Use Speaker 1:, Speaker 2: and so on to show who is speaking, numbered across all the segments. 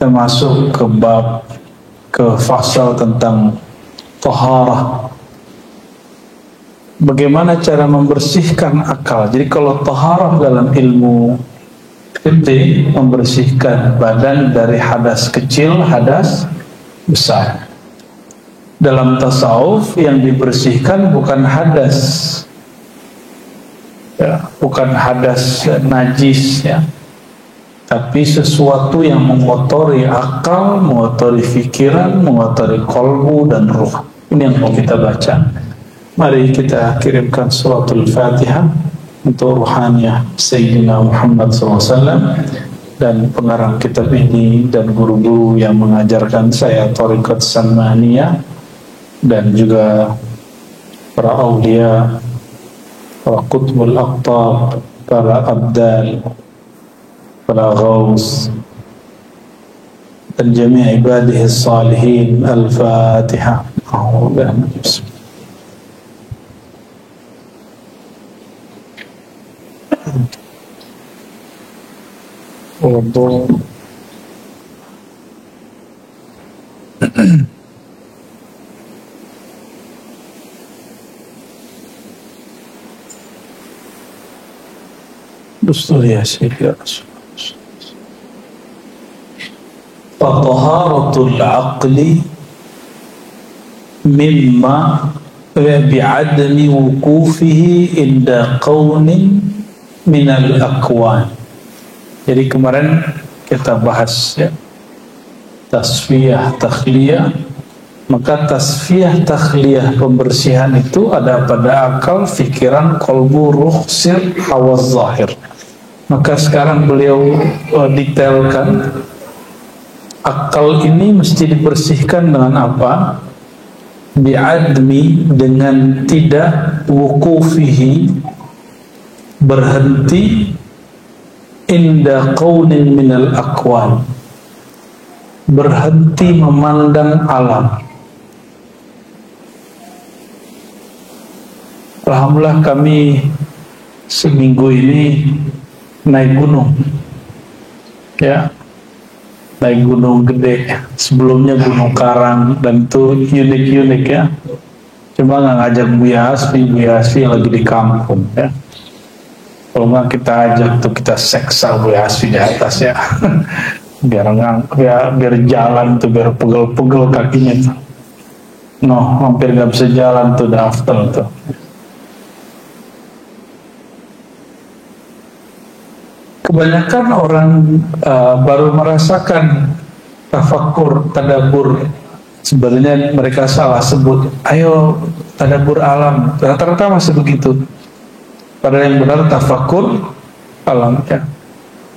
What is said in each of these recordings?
Speaker 1: kita masuk ke fasal tentang taharah. Bagaimana cara membersihkan akal. Jadi kalau taharah dalam ilmu fikih membersihkan badan dari hadas kecil, hadas besar. Dalam tasawuf yang dibersihkan bukan hadas, ya, bukan hadas najis, ya, tapi sesuatu yang mengotori akal, mengotori pikiran, mengotori kolbu dan ruh. Ini yang mau kita baca. Mari kita kirimkan suratul Fatihah untuk ruhaniyah Sayyidina Muhammad SAW dan pengarang kitab ini dan guru-guru yang mengajarkan saya Thariqat Salmaniyah dan juga para awliya, para qutbul aqtab, para abdal, para ghaus dan jami' ibadihi salihin. Al-Fatihah. Untuk Dusturi ya Syekh. Fataharatul aqli mimma bi'adami wukufihi inda qawnin minal akwan. Jadi kemarin kita bahas, ya, tasfiyah takhliyah. Maka tasfiyah takhliyah, pembersihan itu ada pada akal, fikiran, kolbu, ruh, sir, hawas zahir. Maka sekarang beliau detailkan akal ini mesti dibersihkan dengan apa? Bi'admi, dengan tidak, wukufihi, berhenti, inda qawnin minal akwan, berhenti memandang alam. Alhamdulillah kami seminggu ini naik gunung, ya, naik gunung gede. Sebelumnya Gunung Karang, dan itu unik-unik, ya. Cuma nggak ngajak Buya Hasfi lagi di kampung, ya. Kalau nggak kita ajak tuh, kita seksa Buya Hasfi di atas, ya. biar jalan tuh, biar pegel-pegel kakinya tuh. Hampir nggak bisa jalan tuh, daftar tuh. Kebanyakan orang baru merasakan tafakkur, tadabbur. Sebenarnya mereka salah sebut, ayo tadabbur alam. Rata-rata masih begitu. Padahal yang benar tafakkur alam, ya.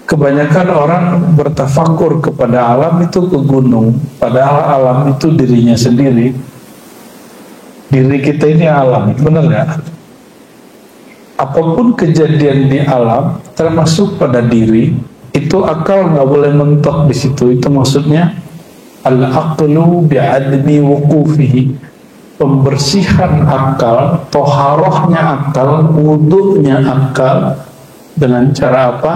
Speaker 1: Kebanyakan orang bertafakkur kepada alam itu ke gunung, padahal alam itu dirinya sendiri. Diri kita ini alam, benar nggak? Apapun kejadian di alam, termasuk pada diri, itu akal nggak boleh mentok di situ. Itu maksudnya al-aqlu bi'admi wuqufihi, pembersihan akal, toharohnya akal, wudunya akal. Dengan cara apa?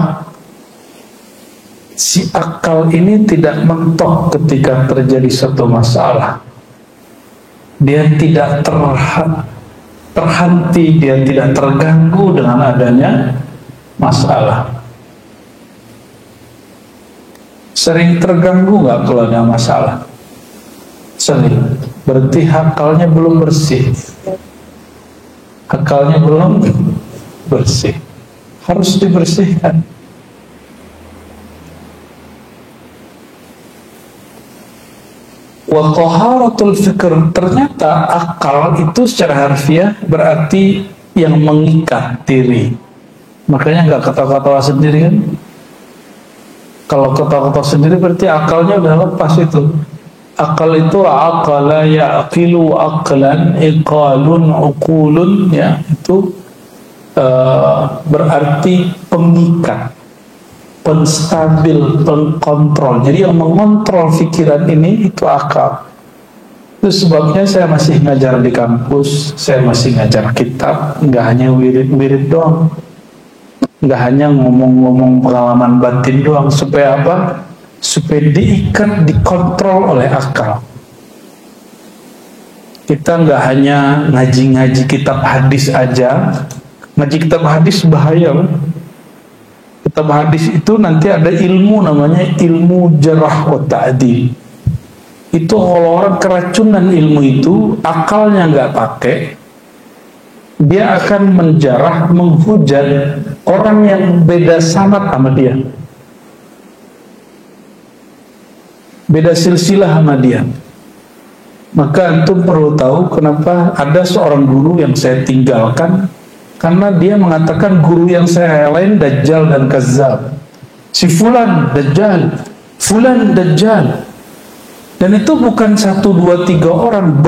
Speaker 1: Si akal ini tidak mentok ketika terjadi suatu masalah. Dia tidak terhenti, dia tidak terganggu dengan adanya masalah. Sering terganggu nggak kalau ada masalah? Sering. Berarti akalnya belum bersih. Akalnya belum bersih. Harus dibersihkan. Wa taharatul fikr, ternyata akal itu secara harfiah berarti yang mengikat diri. Makanya nggak ketawa-ketawa sendiri, kan? Kalau ketawa-ketawa sendiri berarti akalnya udah lepas itu. Akal itu aqala yaqilu aqlan, iqalun uqulun, ya, itu berarti pengikat, penstabil, pengkontrol. Jadi yang mengontrol pikiran ini itu akal. Itu sebabnya saya masih ngajar di kampus, saya masih ngajar kitab, nggak hanya wirid-wirid doang, nggak hanya ngomong-ngomong pengalaman batin doang. Supaya apa? supaya diikat, dikontrol oleh akal. Kita nggak hanya ngaji-ngaji kitab hadis aja. Ngaji kitab hadis bahaya, kan? Kitab hadis itu nanti ada ilmu namanya ilmu jarah wa ta'dil. Itu kalau orang keracunan ilmu itu, akalnya nggak pakai, dia akan menjarah, menghujat orang yang beda sanad sama dia, beda silsilah sama dia. Maka antum perlu tahu kenapa ada seorang guru yang saya tinggalkan, karena dia mengatakan guru yang saya lain dajjal dan kazzab. Si fulan dajjal, fulan dajjal. Dan itu bukan 1, 2, 3 orang,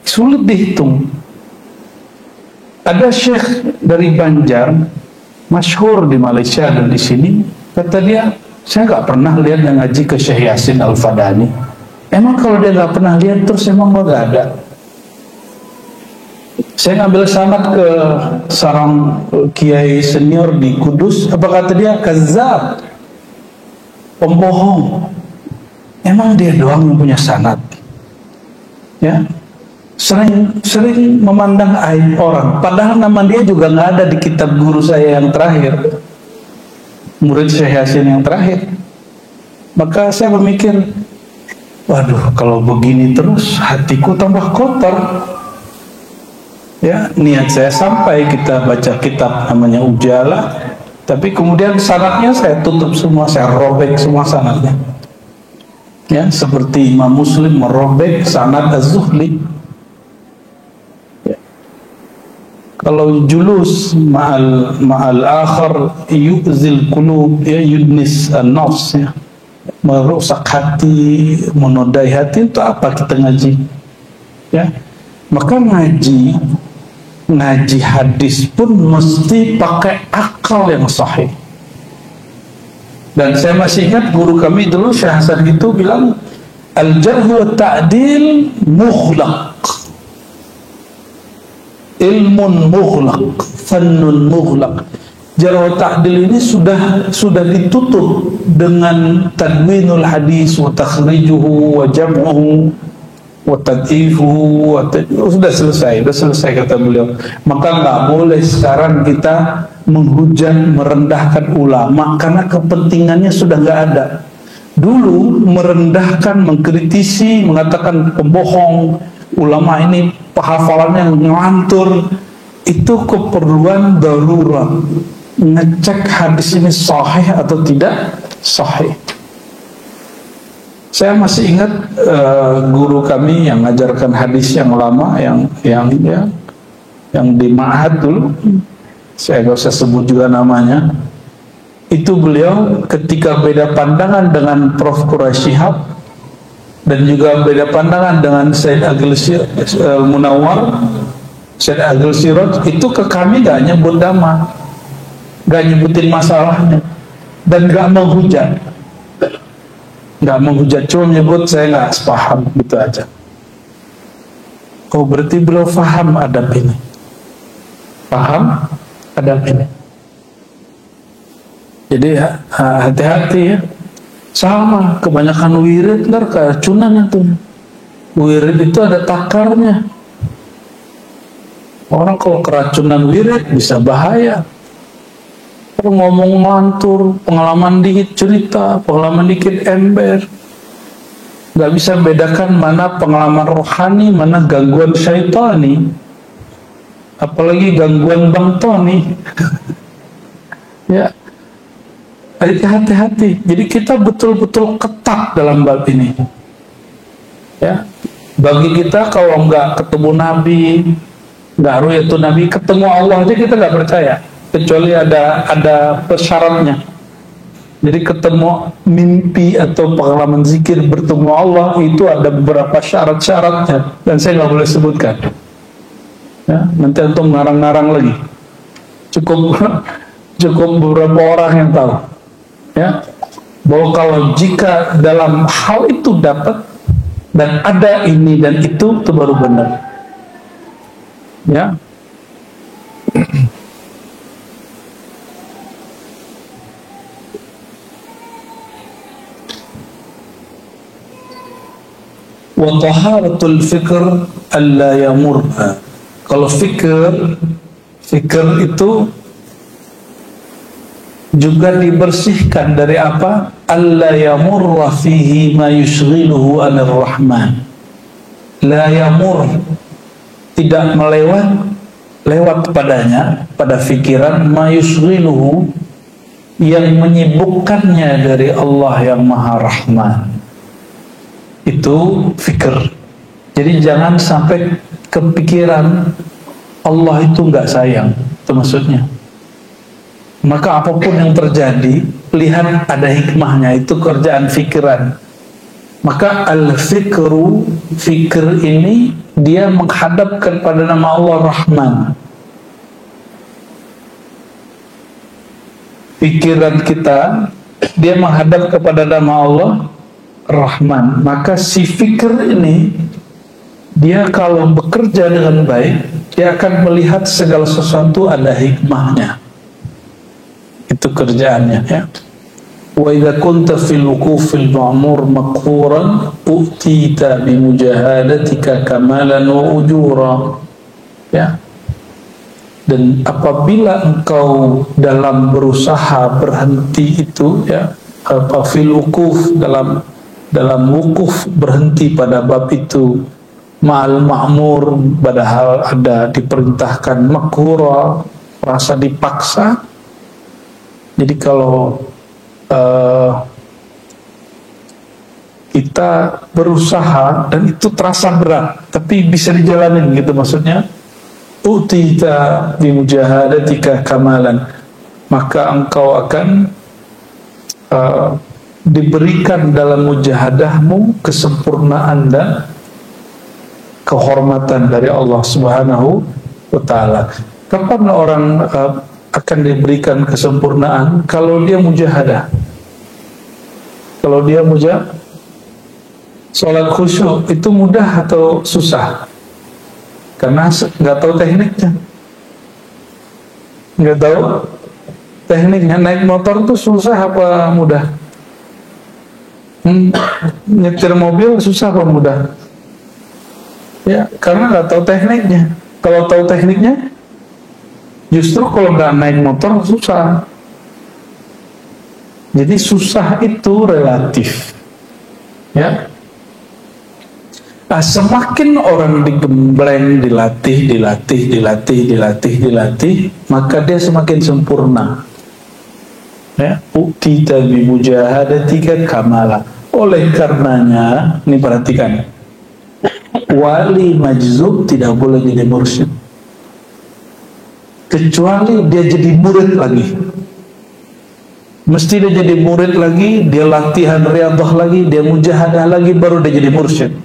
Speaker 1: sulit dihitung. Ada syekh dari Banjar, masyhur di Malaysia dan di sini, kata dia, saya nggak pernah lihat yang ngaji ke Syekh Yasin Al-Fadani. Emang kalau dia nggak pernah lihat terus emang nggak ada? Saya ngambil sanad ke seorang kiai senior di Kudus, apa kata dia? Kazzab, pembohong. Emang dia doang yang punya sanad? Ya, sering memandang aib orang, padahal nama dia juga nggak ada di kitab guru saya yang terakhir, murid Syekh Yasin yang terakhir. Maka saya berpikir, waduh, kalau begini terus hatiku tambah kotor. Ya, niat saya sampai kita baca kitab namanya Ujalah, tapi kemudian sanadnya saya tutup semua, saya robek semua sanadnya. Ya, seperti Imam Muslim merobek sanad Az-Zuhli. Ya. Kalau julus ma'al akhar yu'zil qulub, ya, yudnis an-nafs, ya, merusak hati, menodai hati, itu apa kita ngaji? Ya, maka ngaji hadis pun mesti pakai akal yang sahih. Dan saya masih ingat guru kami dulu Syekh Hasan itu bilang, al-jarh wa ta'dil mughlaq, ilmun mughlaq, fannun mughlaq. Jarh wa ta'dil ini sudah ditutup dengan tadwinul hadis wa takhrijuhu wa jam'uhu wa tad'ifuhu, sudah selesai kata beliau. Maka nggak boleh sekarang kita menghujat, merendahkan ulama karena kepentingannya sudah nggak ada. Dulu merendahkan, mengkritisi, mengatakan pembohong, ulama ini hafalannya ngelantur, itu keperluan darurat, ngecek hadis ini sahih atau tidak sahih. Saya masih ingat guru kami yang mengajarkan hadis yang lama, yang di Ma'had dulu, saya nggak usah sebut juga namanya. Itu beliau ketika beda pandangan dengan Prof. Quraisy Shihab dan juga beda pandangan dengan Said Agil Munawar, Said Agil Siraj, itu ke kami gak nyebut nama, gak nyebutin masalahnya, dan gak menghujat. Nggak menghujat, cuma menyebut saya nggak sepaham, gitu aja. Oh, berarti beliau paham adab ini, paham adab ini. Jadi hati-hati ya. Sama, kebanyakan wirid ntar keracunan itu. Wirid itu ada takarnya. Orang kalau keracunan wirid bisa bahaya. Ngomong mantur, pengalaman dikit cerita, pengalaman dikit ember, nggak bisa bedakan mana pengalaman rohani, mana gangguan syaitani, apalagi gangguan Bang Tony. Ya, hati-hati. Jadi kita betul-betul ketat dalam bab ini. Ya, bagi kita kalau nggak ketemu Nabi, nggak ru'yatun Nabi, ketemu Allah aja kita nggak percaya. Kecuali ada persyaratnya. Jadi ketemu mimpi atau pengalaman zikir bertemu Allah itu ada beberapa syarat-syaratnya dan saya nggak boleh sebutkan. Ya, nanti antum ngarang-ngarang lagi. Cukup beberapa orang yang tahu. Ya, bahwa kalau jika dalam hal itu dapat dan ada ini dan itu baru benar. Ya. Wa taharatul fikr alla yamurha. Kalau fikir itu juga dibersihkan dari apa? Alla yamurra fihi ma yushghiluhu anir rahman. La yamur, tidak lewat padanya, pada fikiran, ma yushghiluhu, yang menyibukkannya dari Allah yang Maha Rahman. Itu fikir. Jadi jangan sampai kepikiran Allah itu nggak sayang, itu maksudnya. Maka apapun yang terjadi, lihat ada hikmahnya, itu kerjaan fikiran. Maka al-fikru, fikir ini dia menghadapkan pada nama Allah Rahman. Pikiran kita dia menghadap kepada nama Allah Rahman. Maka si fikir ini dia kalau bekerja dengan baik, dia akan melihat segala sesuatu ada hikmahnya. Itu kerjaannya, ya. Wa idza kunta fil wuqufil ma'mur maqhuran utita bi mujahadatika kamalan wa ujura. Ya. Dan apabila engkau dalam berusaha berhenti itu, ya, apa fil wuquf, dalam wukuf berhenti pada bab itu, ma'al ma'mur, padahal ada diperintahkan, makhura, rasa dipaksa. Jadi kalau kita berusaha dan itu terasa berat, tapi bisa dijalanin, gitu maksudnya. Utita bimujahadatika kamalan, maka engkau akan diberikan dalam mujahadahmu kesempurnaan dan kehormatan dari Allah Subhanahu wa Ta'ala. Kapan orang akan diberikan kesempurnaan? Kalau dia mujahadah. Kalau dia sholat khusyuk itu mudah atau susah? Karena nggak tahu tekniknya, nggak tahu tekniknya. Naik motor itu susah apa mudah? Nyetir mobil susah apa mudah? Ya, karena nggak tahu tekniknya. Kalau tahu tekniknya, justru kalau nggak naik motor susah. Jadi susah itu relatif, ya. Nah, semakin orang digembleng, dilatih, maka dia semakin sempurna. Ya, utita bi mujahadatika kamala. Oleh karenanya, ini perhatikan, wali majzub tidak boleh jadi mursyid kecuali dia jadi murid lagi. Mesti dia jadi murid lagi, dia latihan riyadhah lagi, dia mujahadah lagi, baru dia jadi mursyid.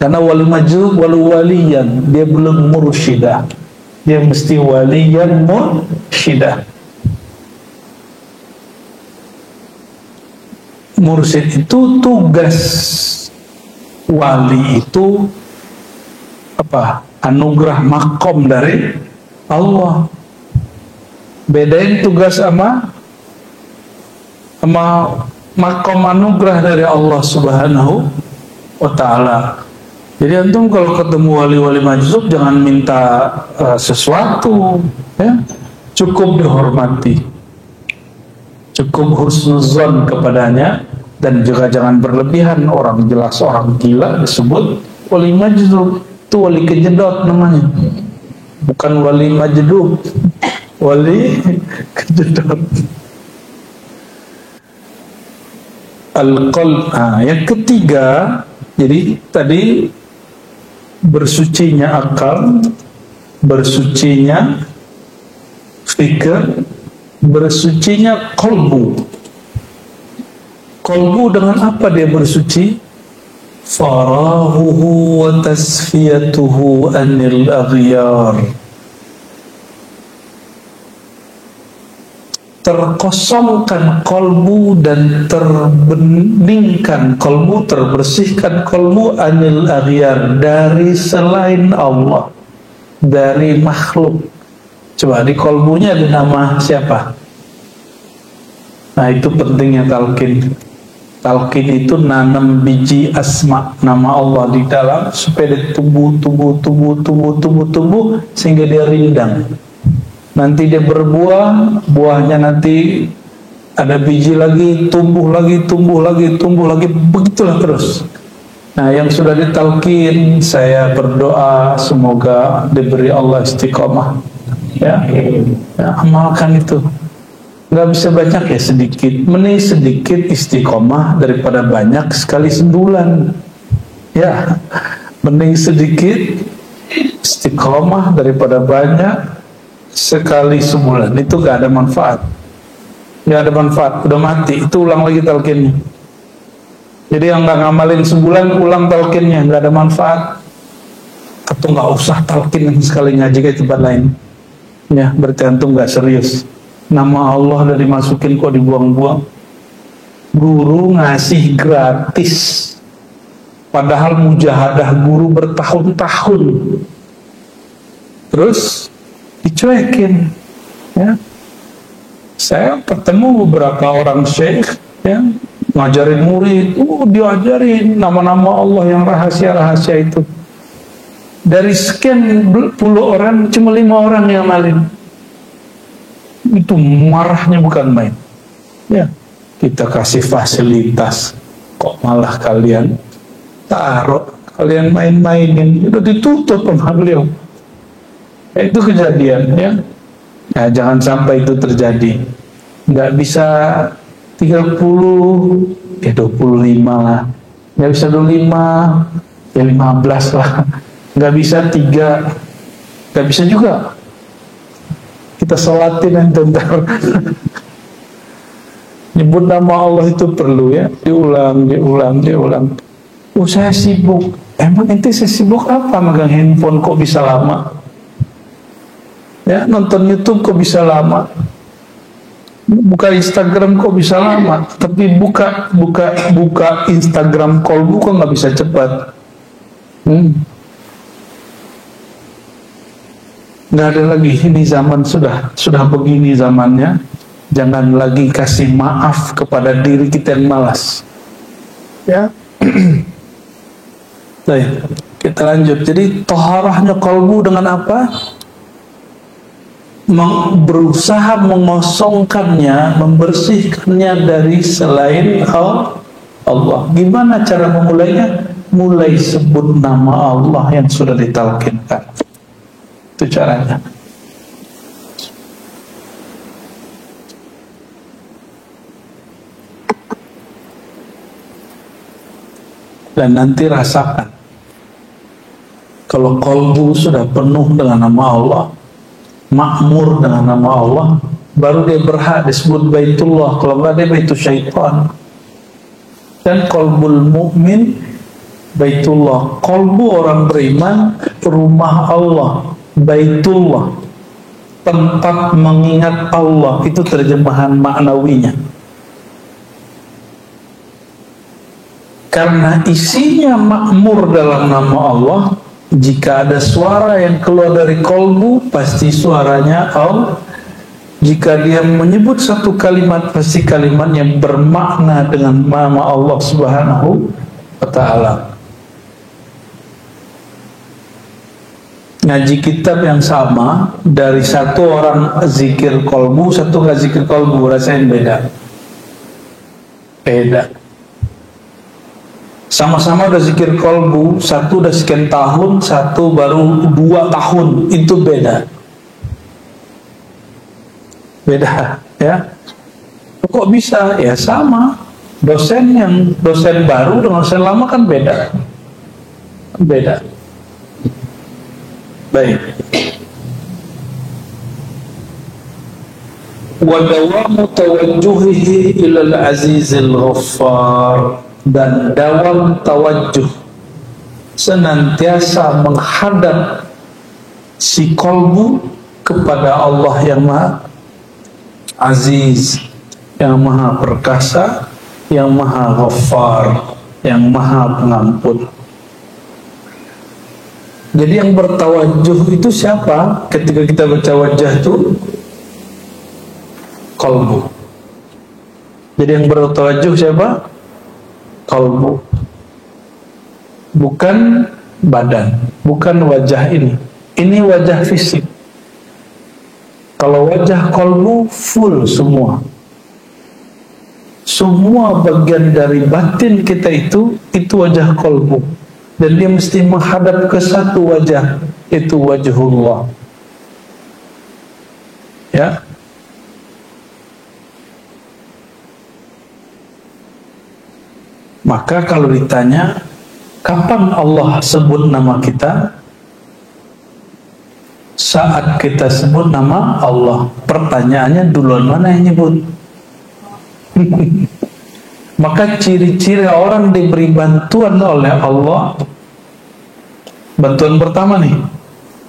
Speaker 1: Karena wali majzub, waliyan, dia belum mursyidah, dia mesti waliyan mursyidah. Mursyid itu tugas wali itu apa? Anugerah makom dari Allah. Bedain tugas sama makom anugerah dari Allah Subhanahu wa Ta'ala. Jadi antum kalau ketemu wali-wali majzub jangan minta sesuatu, ya. Cukup dihormati, cukup husnuzon kepadanya, dan juga jangan berlebihan. Orang jelas orang gila disebut wali majzub, itu wali kejedot namanya, bukan wali majdub, wali kejedot. Al-qalb. Yang ketiga, jadi tadi bersucinya akal, bersucinya fikir, bersucinya kolbu. Kolbu dengan apa dia bersuci? Farahuhu wa tasfiyatuhu anil aghyar. Terkosongkan kolbu dan terbeningkan kolbu, terbersihkan kolbu anil aghyar, dari selain Allah, dari makhluk. Coba di kolbunya ada nama siapa? Nah, itu pentingnya talqin. Talqin itu nanam biji asma nama Allah di dalam supaya dia tumbuh sehingga dia rindang. Nanti dia berbuah, buahnya nanti ada biji lagi, tumbuh lagi, begitulah terus. Nah, yang sudah ditalqin, saya berdoa semoga diberi Allah istiqomah. Ya, amalkan itu. Nggak bisa banyak ya, sedikit. Mending sedikit istiqomah daripada banyak sekali sebulan. Ya, mending sedikit istiqomah daripada banyak sekali sebulan. Itu nggak ada manfaat. Nggak ada manfaat, udah mati. Itu ulang lagi talqinnya. Jadi yang nggak ngamalin sebulan, ulang talqinnya, nggak ada manfaat. Atau nggak usah talqin sekali ngaji ke tempat lain. Ya, berarti antum nggak serius. Nama Allah udah dimasukin kok dibuang-buang. Guru ngasih gratis, padahal mujahadah guru bertahun-tahun, terus dicuekin. Ya, saya ketemu beberapa orang syekh yang ngajarin murid, diajarin nama-nama Allah yang rahasia-rahasia itu. Dari sekian puluh orang, cuma 5 orang yang ngamalin. Itu marahnya bukan main. Ya, kita kasih fasilitas, kok malah kalian taruh, kalian main-mainin. Udah ditutup sama beliau. Itu kejadian, ya. Nah, jangan sampai itu terjadi. Nggak bisa 30, ya 25 lah. Nggak bisa 25, ya 15 lah. Nggak bisa 3, nggak bisa juga. Kita sholatin yang bentar. Nyebut nama Allah itu perlu ya, diulang. Oh, saya sibuk. Emang ente sibuk apa megang handphone kok bisa lama? Ya, nonton YouTube kok bisa lama? Buka Instagram kok bisa lama? Tapi buka Instagram kolbu kok nggak bisa cepat? Nggak ada lagi, ini zaman sudah begini zamannya. Jangan lagi kasih maaf kepada diri kita yang malas. Ya. Baik, kita lanjut. Jadi toharahnya kolbu dengan apa? Berusaha mengosongkannya, membersihkannya dari selain Allah. Gimana cara memulainya? Mulai sebut nama Allah yang sudah ditalqinkan. Itu caranya. Dan nanti rasakan, kalau kolbu sudah penuh dengan nama Allah, makmur dengan nama Allah, baru dia berhak disebut Baitullah. Kalau nggak, dia Baitul Syaitan. Dan kolbul mukmin Baitullah. Kolbu orang beriman rumah Allah, Baitullah, tempat mengingat Allah. Itu terjemahan maknawinya. Karena isinya makmur dalam nama Allah, jika ada suara yang keluar dari kolbu, pasti suaranya Allah. Jika dia menyebut satu kalimat, pasti kalimat yang bermakna dengan nama Allah Subhanahu wa Ta'ala. Ngaji kitab yang sama, dari satu orang zikir kolbu, satu nggak zikir kolbu, rasain beda. Sama-sama udah zikir kolbu, satu udah sekian tahun, satu baru 2 tahun, itu beda. Ya. Kok bisa? Ya sama. Dosen baru dengan dosen lama kan beda. Baik. Wa dawamu tawajjuhihi ilal azizil ghaffar. Dan dawam tawajjuh, senantiasa menghadap si kolbu kepada Allah yang Maha Aziz, yang Maha Perkasa, yang Maha Ghaffar, yang Maha Pengampun. Jadi yang bertawajjuh itu siapa? Ketika kita baca wajah itu kolbu. Jadi yang bertawajjuh siapa? Qalbu, bukan badan, bukan wajah ini wajah fisik. Kalau wajah qalbu full semua bagian dari batin kita itu wajah qalbu, dan dia mesti menghadap ke satu wajah, itu wajhullah. Ya, maka kalau ditanya kapan Allah sebut nama kita, saat kita sebut nama Allah. Pertanyaannya, duluan mana yang nyebut? Maka ciri-ciri orang diberi bantuan oleh Allah, bantuan pertama nih,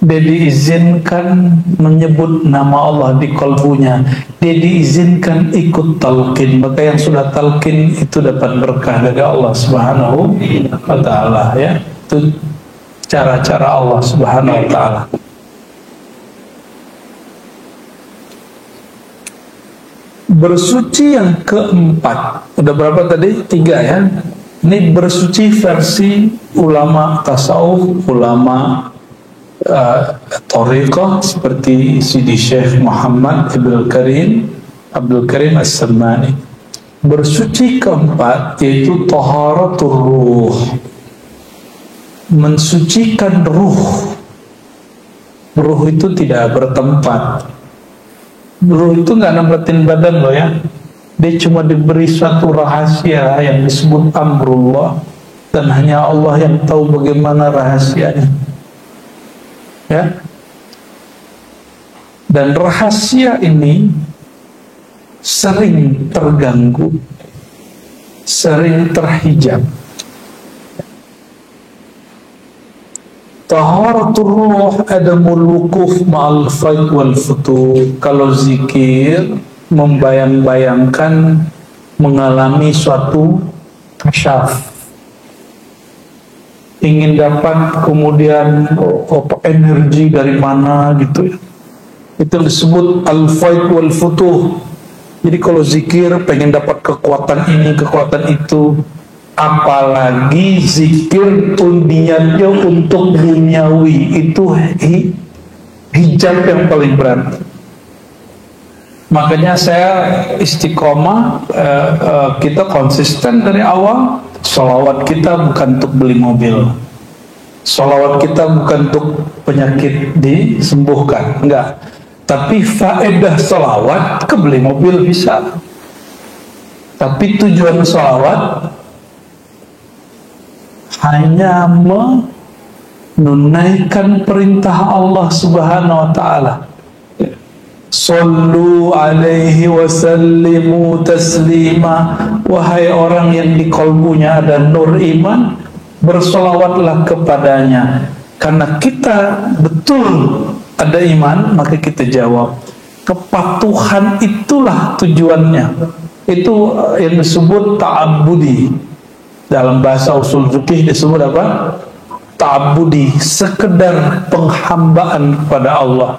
Speaker 1: dia diizinkan menyebut nama Allah di kalbunya, dia diizinkan ikut talqin. Maka yang sudah talqin itu dapat berkah dari Allah Subhanahu wa ta'ala. Ya, itu cara-cara Allah Subhanahu wa ta'ala. Bersuci yang keempat, udah berapa tadi? 3 ya. Ini bersuci versi ulama tasawuf, ulama Thariqah seperti Sidi Syekh Muhammad Abdul Karim As-Sammani. Bersuci keempat yaitu taharatul ruh, mensucikan ruh. Ruh itu tidak bertempat. Ruh itu nggak nempatin badan loh ya. Dia cuma diberi suatu rahasia yang disebut amrullah, dan hanya Allah yang tahu bagaimana rahasianya. Ya. Dan rahasia ini sering terganggu, sering terhijab. Taharatul ruh adamul wukuf ma'al faid wal futur. Kalau zikir membayang-bayangkan mengalami suatu kasyaf, ingin dapat kemudian energi dari mana gitu ya. Itu disebut al-faid wal futuh. Jadi kalau zikir pengen dapat kekuatan ini, kekuatan itu. Apalagi zikir niatnya untuk duniawi, itu hijab yang paling berat. Makanya saya istiqomah, kita konsisten dari awal. Sholawat kita bukan untuk beli mobil, sholawat kita bukan untuk penyakit disembuhkan, enggak. Tapi faedah sholawat kebeli mobil bisa. Tapi tujuan sholawat hanya menunaikan perintah Allah Subhanahu wa ta'ala. Sallu alaihi wasallimu taslima. Wahai orang yang di kalbunya ada nur iman, bersolawatlah kepadanya. Karena kita betul ada iman, maka kita jawab. Kepatuhan itulah tujuannya. Itu yang disebut ta'abbudi. Dalam bahasa usul fikih disebut apa? Ta'abbudi, sekedar penghambaan kepada Allah.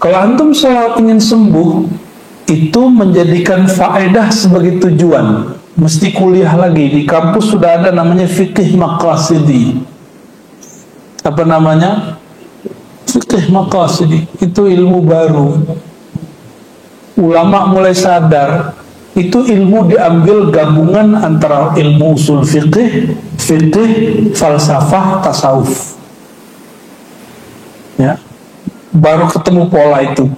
Speaker 1: Kalau antum sholat ingin sembuh, itu menjadikan faedah sebagai tujuan. Mesti kuliah lagi. Di kampus sudah ada namanya fikih maqasidi. Apa namanya? Fikih maqasidi. Itu ilmu baru. Ulama mulai sadar, itu ilmu diambil gabungan antara ilmu usul fikih, falsafah, tasawuf. Ya, baru ketemu pola itu.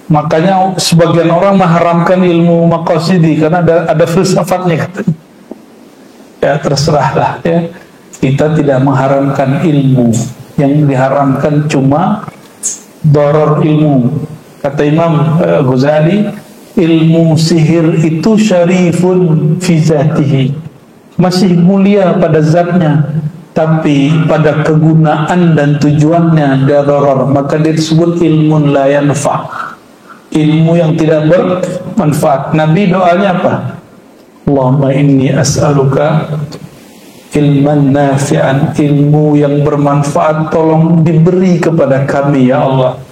Speaker 1: Makanya sebagian orang mengharamkan ilmu maqasidi karena ada filsafatnya katanya. Ya terserahlah ya. Kita tidak mengharamkan ilmu, yang diharamkan cuma doror ilmu. Kata Imam Ghazali, ilmu sihir itu syarifun fi zatihi, masih mulia pada zatnya, tapi pada kegunaan dan tujuannya darar, maka dia disebut ilmun la yanfa, ilmu yang tidak bermanfaat. Nabi doanya apa? Allahumma inni as'aluka ilman nafi'an, ilmu yang bermanfaat tolong diberi kepada kami ya Allah.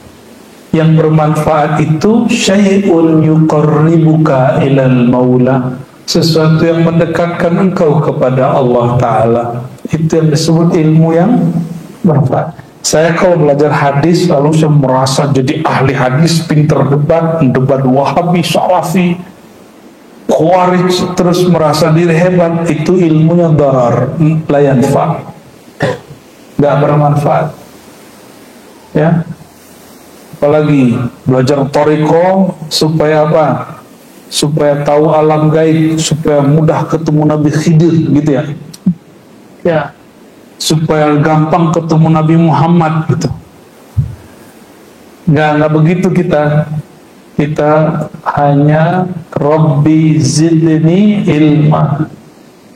Speaker 1: Yang bermanfaat itu syai'un yuqarribuka ilal maula, sesuatu yang mendekatkan engkau kepada Allah Ta'ala. Itu yang disebut ilmu yang bermanfaat. Saya kalau belajar hadis lalu saya merasa jadi ahli hadis, pinter debat Wahabi, Salafi, Khawarij, terus merasa diri hebat. Itu ilmunya darar, la yanfa', gak bermanfaat. Ya, apalagi belajar thariqah supaya apa? Supaya tahu alam gaib, supaya mudah ketemu Nabi Khidir, gitu ya. Ya, supaya gampang ketemu Nabi Muhammad, gitu. Nggak begitu kita. Kita hanya Rabbi zidni ilma.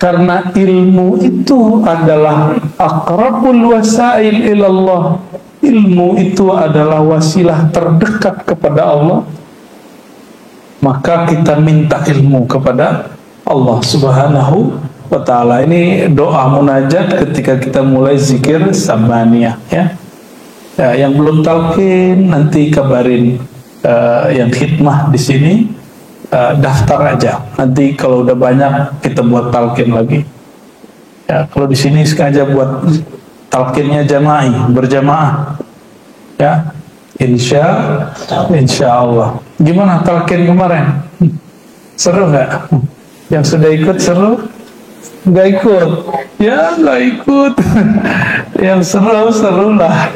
Speaker 1: Karena ilmu itu adalah aqrabul wasail ilallah. Ilmu itu adalah wasilah terdekat kepada Allah. Maka kita minta ilmu kepada Allah Subhanahu wa ta'ala. Ini doa munajat ketika kita mulai zikir sabaniyah, ya. Ya, yang belum talqin nanti kabarin yang khidmah di sini, daftar aja. Nanti kalau udah banyak kita buat talqin lagi. Ya, kalau di sini sengaja buat talqinnya berjamaah. Ya. Insya Allah. Gimana talqin kemarin? Seru nggak? Yang sudah ikut seru? Nggak ikut? Ya nggak ikut. Yang seru lah.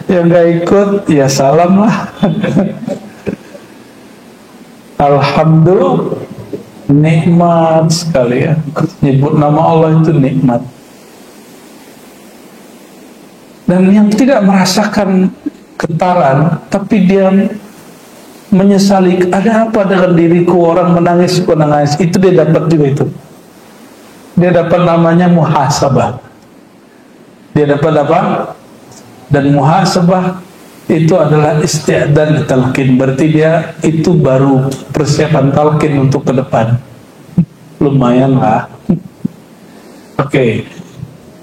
Speaker 1: Yang nggak ikut ya salam lah. Alhamdulillah, nikmat sekali ya. Nyebut nama Allah itu nikmat. Dan yang tidak merasakan getaran, tapi dia menyesali, ada apa dengan diriku, orang menangis, itu dia dapat juga itu. Dia dapat namanya muhasabah. Dia dapat apa? Dan muhasabah itu adalah isti'dad talqin. Berarti dia itu baru persiapan talqin untuk ke depan. Lumayan lah. Oke,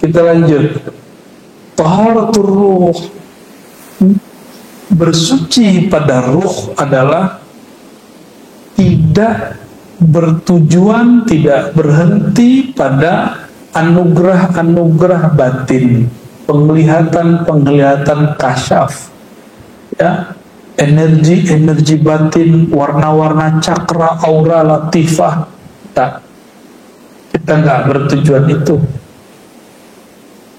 Speaker 1: kita lanjut. Taharatur ruh. Bersuci pada ruh adalah tidak bertujuan, tidak berhenti pada anugerah-anugerah batin, penglihatan kasyaf, ya, energi batin, warna-warna cakra, aura latifah. Tak, kita nggak bertujuan itu.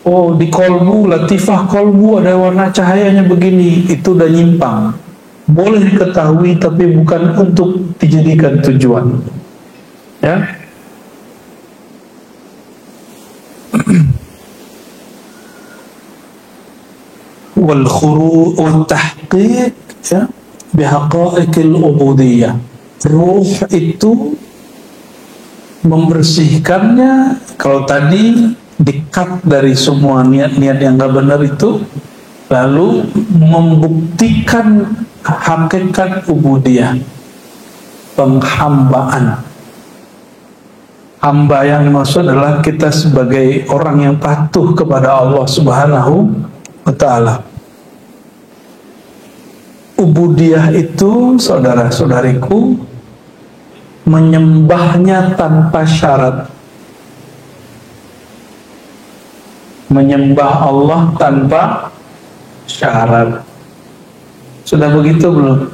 Speaker 1: Oh, di kolbu, latifah kolbu ada warna cahayanya begini, itu udah nyimpang. Boleh diketahui tapi bukan untuk dijadikan tujuan. Ya. Wal khuru' wal tahqiq, ya, bihaqa'iqil ubudiyah. Ruh itu membersihkannya. Kalau tadi dikat dari semua niat-niat yang gak benar itu, lalu membuktikan hakikat ubudiyah, penghambaan. Hamba yang dimaksud adalah kita sebagai orang yang patuh kepada Allah Subhanahu wa ta'ala. Ubudiyah itu, saudara-saudariku, menyembahnya tanpa syarat. Menyembah Allah tanpa syarat. Sudah begitu belum?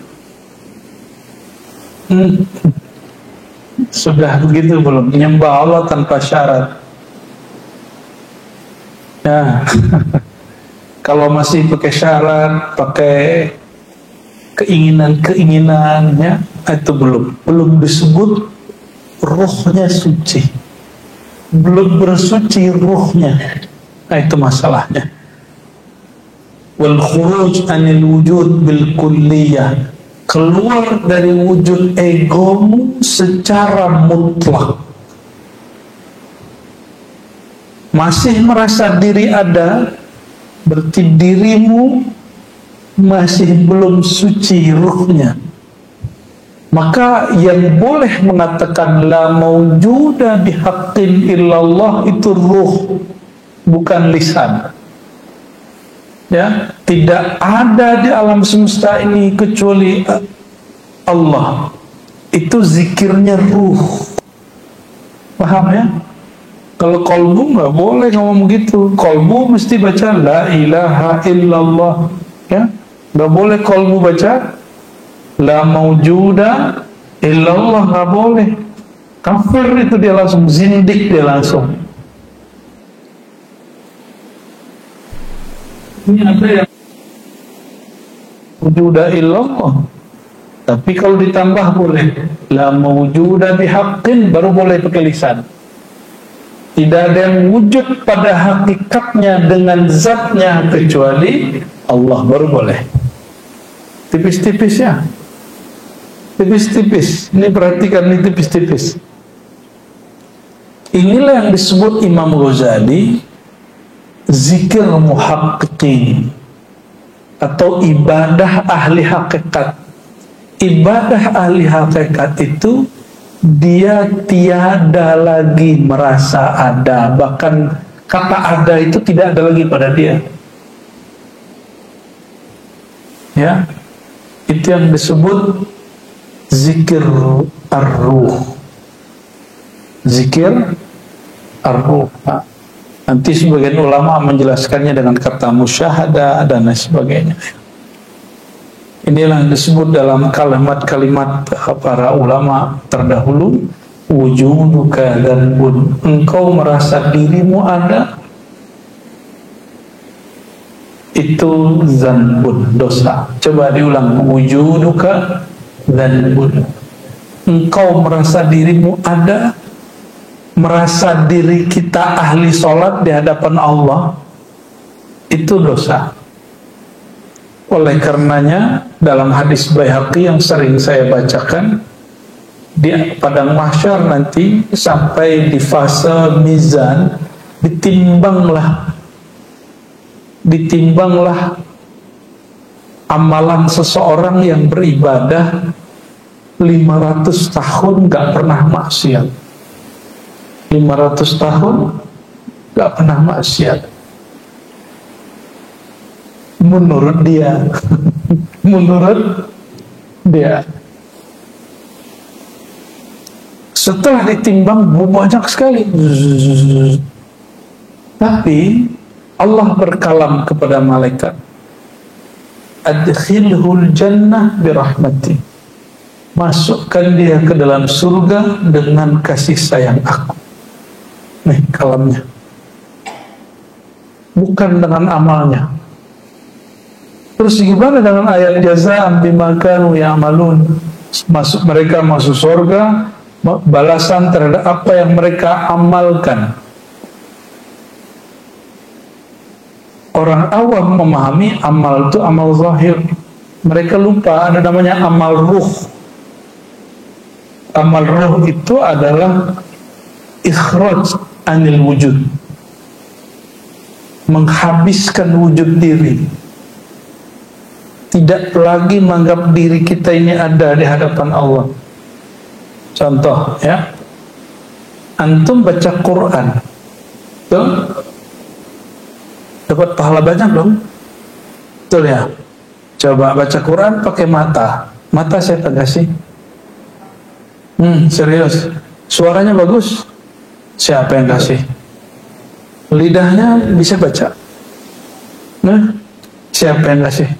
Speaker 1: Sudah begitu belum? Menyembah Allah tanpa syarat. Ya. Kalau masih pakai syarat, pakai keinginan ya, itu belum disebut ruhnya suci. Belum bersuci ruhnya. Nah, itu masalahnya. Wal khuruj anil wujud bil kulliyah, keluar dari wujud egomu secara mutlak. Masih merasa diri ada, berarti dirimu masih belum suci ruhnya. Maka yang boleh mengatakan la mawjuda bihaqqin illallah itu ruh, bukan lisan. Ya, tidak ada di alam semesta ini kecuali Allah. Itu zikirnya ruh. Paham ya? Kalau kolbu nggak boleh ngomong begitu. Kolbu mesti baca la ilaha illallah, ya. Nggak boleh kolbu baca la maujuda illallah, nggak boleh. Kafir itu dia langsung, zindik dia langsung. Ini ada yang maujuda illallah, tapi kalau ditambah boleh la maujuda bihaqqin, baru boleh pakai lisan. Tidak ada yang wujud pada hakikatnya dengan zatnya kecuali Allah, baru boleh. Tipis-tipis ya, tipis-tipis. Ini perhatikan, ini tipis-tipis. Inilah yang disebut Imam Ghazali zikir muhaqqiqin atau ibadah ahli hakikat. Ibadah ahli hakikat itu dia tiada lagi merasa ada, bahkan kata ada itu tidak ada lagi pada dia. Ya, itu yang disebut zikir ar-ruh. Zikir ar-ruh. Nah, nanti sebagian ulama menjelaskannya dengan kata musyahadah dan lain sebagainya. Inilah yang disebut dalam kalimat-kalimat para ulama terdahulu, wujuduka dzanbun, engkau merasa dirimu ada, itu dzanbun, dosa. Coba diulang, wujuduka dzanbun, engkau merasa dirimu ada, merasa diri kita ahli sholat di hadapan Allah, itu dosa. Oleh karenanya dalam hadis Baihaqi yang sering saya bacakan, di padang mahsyar nanti sampai di fase mizan, ditimbanglah amalan seseorang yang beribadah 500 tahun gak pernah maksiat. 500 tahun gak pernah maksiat. Menurut dia menurut dia, setelah ditimbang banyak sekali, tapi Allah berkalam kepada malaikat, adkhilhul jannah birahmati, masukkan dia ke dalam surga dengan kasih sayang aku. Nih kalamnya, bukan dengan amalnya. Terus gimana dengan ayat jazaan bima kanu ya'malun? Mereka masuk surga, balasan terhadap apa yang mereka amalkan. Orang awam memahami amal itu amal zahir. Mereka lupa ada namanya amal ruh. Amal ruh itu adalah ikhraj anil wujud, menghabiskan wujud diri, tidak lagi menganggap diri kita ini ada di hadapan Allah. Contoh ya, antum baca Quran tuh dapat pahala banyak dong, betul ya? Coba baca Quran pakai mata siapa kasih? Serius, suaranya bagus, siapa yang kasih? Lidahnya bisa baca, nah siapa yang kasih?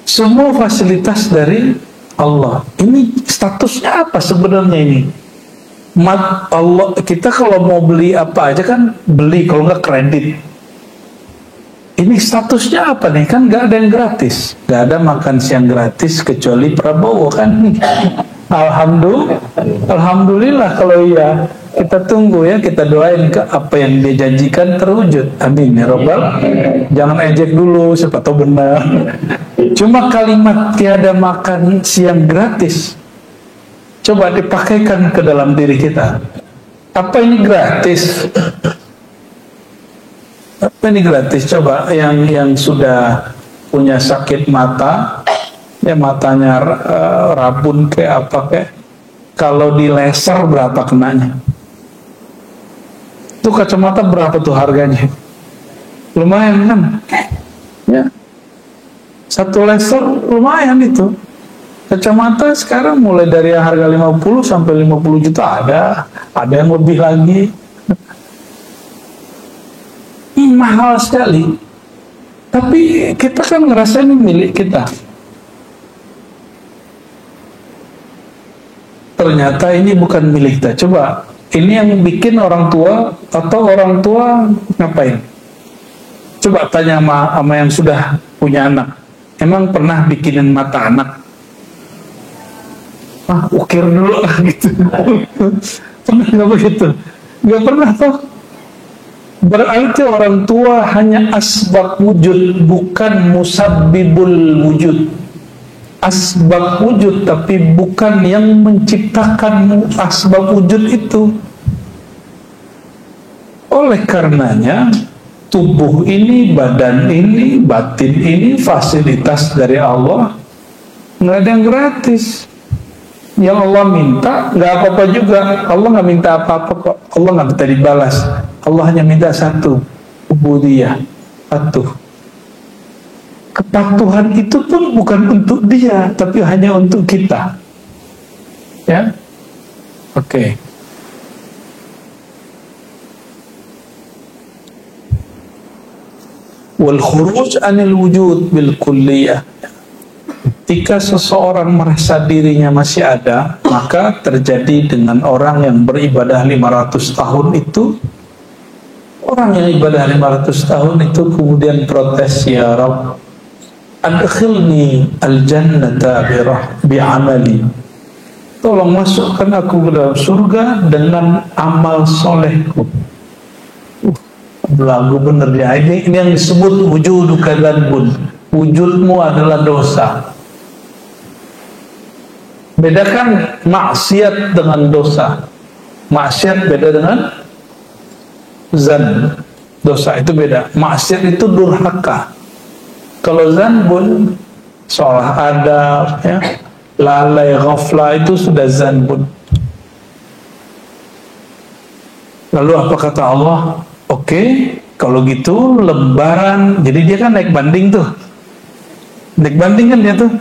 Speaker 1: Semua fasilitas dari Allah. Ini statusnya apa sebenarnya ini? Allah, kita kalau mau beli apa aja kan beli, kalau nggak kredit. Ini statusnya apa nih? Kan nggak ada yang gratis, nggak ada makan siang gratis kecuali Prabowo kan. Alhamdulillah kalau iya. Kita tunggu ya, kita doain ke apa yang dia janjikan terwujud. Amin ya Rabbal. Jangan ejek dulu, siapa tahu benar. Cuma kalimat tiada makan siang gratis, coba dipakaikan ke dalam diri kita. Apa ini gratis? Apa ini gratis? Coba yang sudah punya sakit mata, ya matanya rabun kayak apa kayak, kalau di laser berapa kenanya? Itu kacamata berapa tuh harganya? Lumayan kan? Ya, satu laser lumayan itu. Kacamata sekarang mulai dari harga 50 sampai 50 juta ada yang lebih lagi. Mahal sekali. Tapi kita kan ngerasa ini milik kita. Ternyata ini bukan milik kita. Coba, ini yang bikin orang tua atau orang tua ngapain? Coba tanya sama yang sudah punya anak. Emang pernah bikinin mata anak? Ukir dulu lah gitu. Pernah nggak begitu? Nggak pernah toh. Berarti orang tua hanya asbab wujud, bukan musabbibul wujud. Asbab wujud, tapi bukan yang menciptakan asbab wujud itu. Oleh karenanya, tubuh ini, badan ini, batin ini, fasilitas dari Allah, nggak ada yang gratis. Yang Allah minta nggak apa-apa juga. Allah nggak minta apa-apa kok. Allah nggak minta dibalas. Allah hanya minta satu, ubudiyah, patuh. Kepatuhan itu pun bukan untuk dia, tapi hanya untuk kita. Ya, oke. Wal khuruj anil wujud bil kulliyah. Ketika seseorang merasa dirinya masih ada, maka terjadi dengan orang yang beribadah 500 tahun itu. Orang yang ibadah 500 tahun itu kemudian protes, ya Rabb, adkhilni al-jannata bi'amali. Tolong masukkan aku ke dalam surga dengan amal solehku. Lagu bener ya. Ini yang disebut wujuduka dzanbun. Wujudmu adalah dosa. Bedakan maksiat dengan dosa. Maksiat beda dengan zan. Dosa itu beda. Maksiat itu durhaka. Kalau zanbun seolah adab, ya, lalai, ghaflah, itu sudah zanbun. Lalu apa kata Allah? Oke, kalau gitu lebaran. Jadi dia kan naik banding tuh. Naik banding kan dia tuh.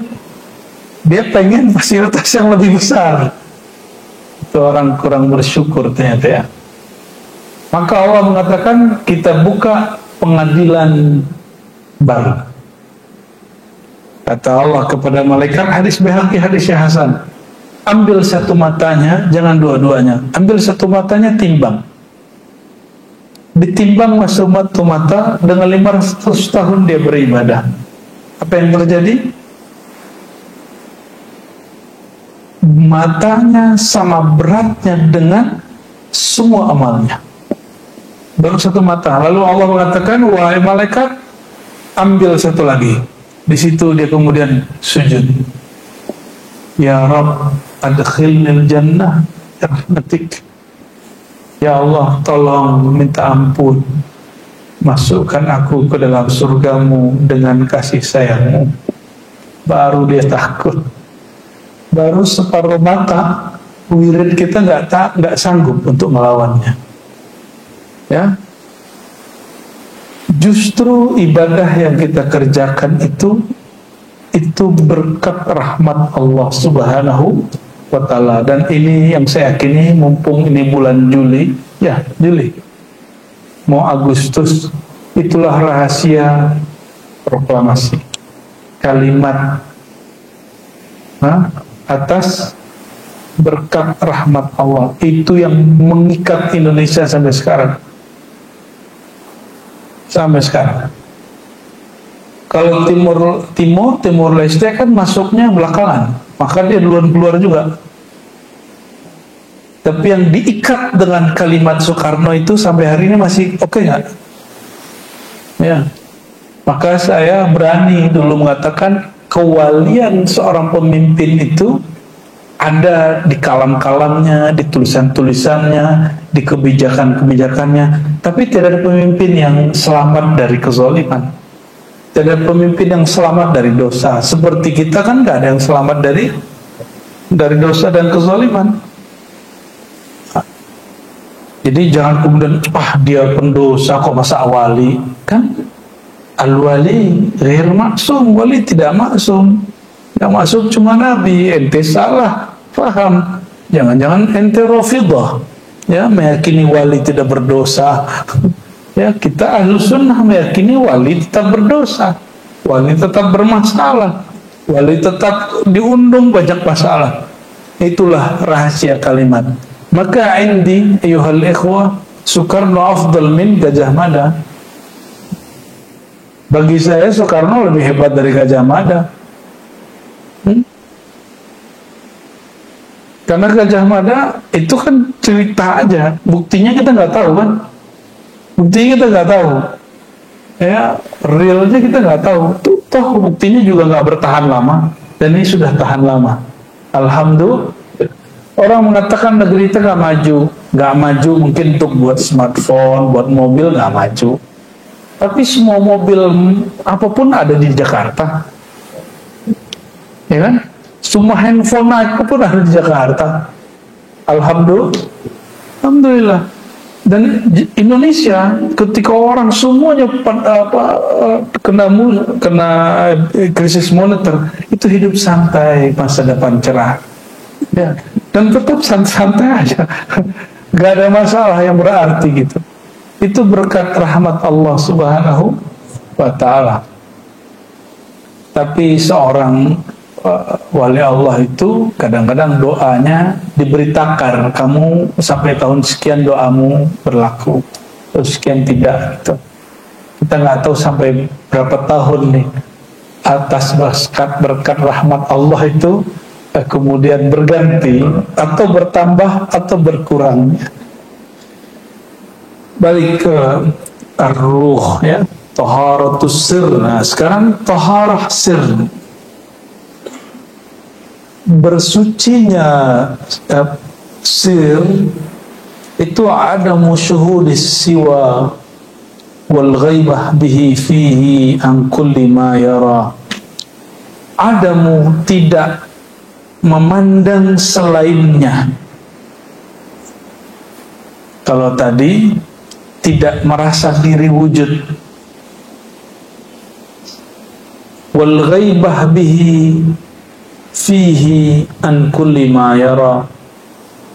Speaker 1: Dia pengen fasilitas yang lebih besar. Itu orang kurang bersyukur ternyata ya. Maka Allah mengatakan kita buka pengadilan baru. Kata Allah kepada malaikat, hadis Baihaqi, hadis Hasan, ambil satu matanya, jangan dua-duanya. Ambil satu matanya, timbang. Ditimbang masuk satu mata, dengan 500 tahun dia beribadah. Apa yang terjadi? Matanya sama beratnya dengan semua amalnya. Baru satu mata. Lalu Allah mengatakan, wahai malaikat, ambil satu lagi. Di situ dia kemudian sujud. Ya Rabb, adkhilnil jannah rahmatik. Ya Allah, tolong minta ampun. Masukkan aku ke dalam surgamu dengan kasih sayangmu. Baru dia takut. Baru separuh mata, wirid kita nggak sanggup untuk melawannya. Ya, justru ibadah yang kita kerjakan itu berkat rahmat Allah Subhanahu wa Ta'ala. Dan ini yang saya yakini, mumpung ini bulan Juli, ya Juli, mau Agustus, itulah rahasia proklamasi kalimat atas berkat rahmat Allah. Itu yang mengikat Indonesia sampai sekarang. Sampai sekarang. Kalau Timur Leste kan masuknya belakangan, maka dia duluan keluar juga. Tapi yang diikat dengan kalimat Soekarno itu sampai hari ini masih oke nggak? Ya. Maka saya berani dulu mengatakan kewalian seorang pemimpin itu ada di kalam-kalamnya, di tulisan-tulisannya, di kebijakan-kebijakannya. Tapi tidak ada pemimpin yang selamat dari kezaliman. Tidak ada pemimpin yang selamat dari dosa. Seperti kita kan nggak ada yang selamat dari dosa dan kezaliman. Jadi jangan kemudian dia pendosa kok masa wali. Kan al-wali ghair maksum, wali tidak maksum. Yang masuk cuma Nabi. Ente salah paham. Jangan-jangan ente Rafidah, ya, meyakini wali tidak berdosa. Ya, kita ahlu sunnah meyakini wali tetap berdosa, wali tetap bermasalah, wali tetap diundung banyak masalah. Itulah rahasia kalimat. Maka indi ayuhal ikhwah, Soekarno afdal min Gajah Mada. Bagi saya Soekarno lebih hebat dari Gajah Mada. Karena Gajah Mada itu kan cerita aja, buktinya kita nggak tahu kan, buktinya kita nggak tahu, ya realnya kita nggak tahu. Toh buktinya juga nggak bertahan lama, dan ini sudah tahan lama. Alhamdulillah. Orang mengatakan negeri kita nggak maju mungkin untuk buat smartphone, buat mobil nggak maju, tapi semua mobil apapun ada di Jakarta, ya kan? Semua handphone apapun ada di Jakarta. Alhamdulillah. Dan Indonesia ketika orang semuanya kena krisis moneter, itu hidup santai, masa depan cerah. Ya, dan tetap santai aja. Gak ada masalah yang berarti gitu. Itu berkat rahmat Allah Subhanahu wa ta'ala. Tapi seorang wali Allah itu kadang-kadang doanya diberi takar, kamu sampai tahun sekian doamu berlaku, terus sekian tidak gitu. Kita nggak tahu sampai berapa tahun nih atas berkat rahmat Allah itu kemudian berganti atau bertambah atau berkurang. Balik ke ar-ruh, ya, taharatus sir. Nah sekarang taharah sir, bersucinya sir itu ada musyuhudis siwa wal ghaibah bihi fihi an kulli ma yara. Adamu tidak memandang selainnya. Kalau tadi tidak merasa diri wujud, wal ghaibah bihi fihi an kulli ma yara,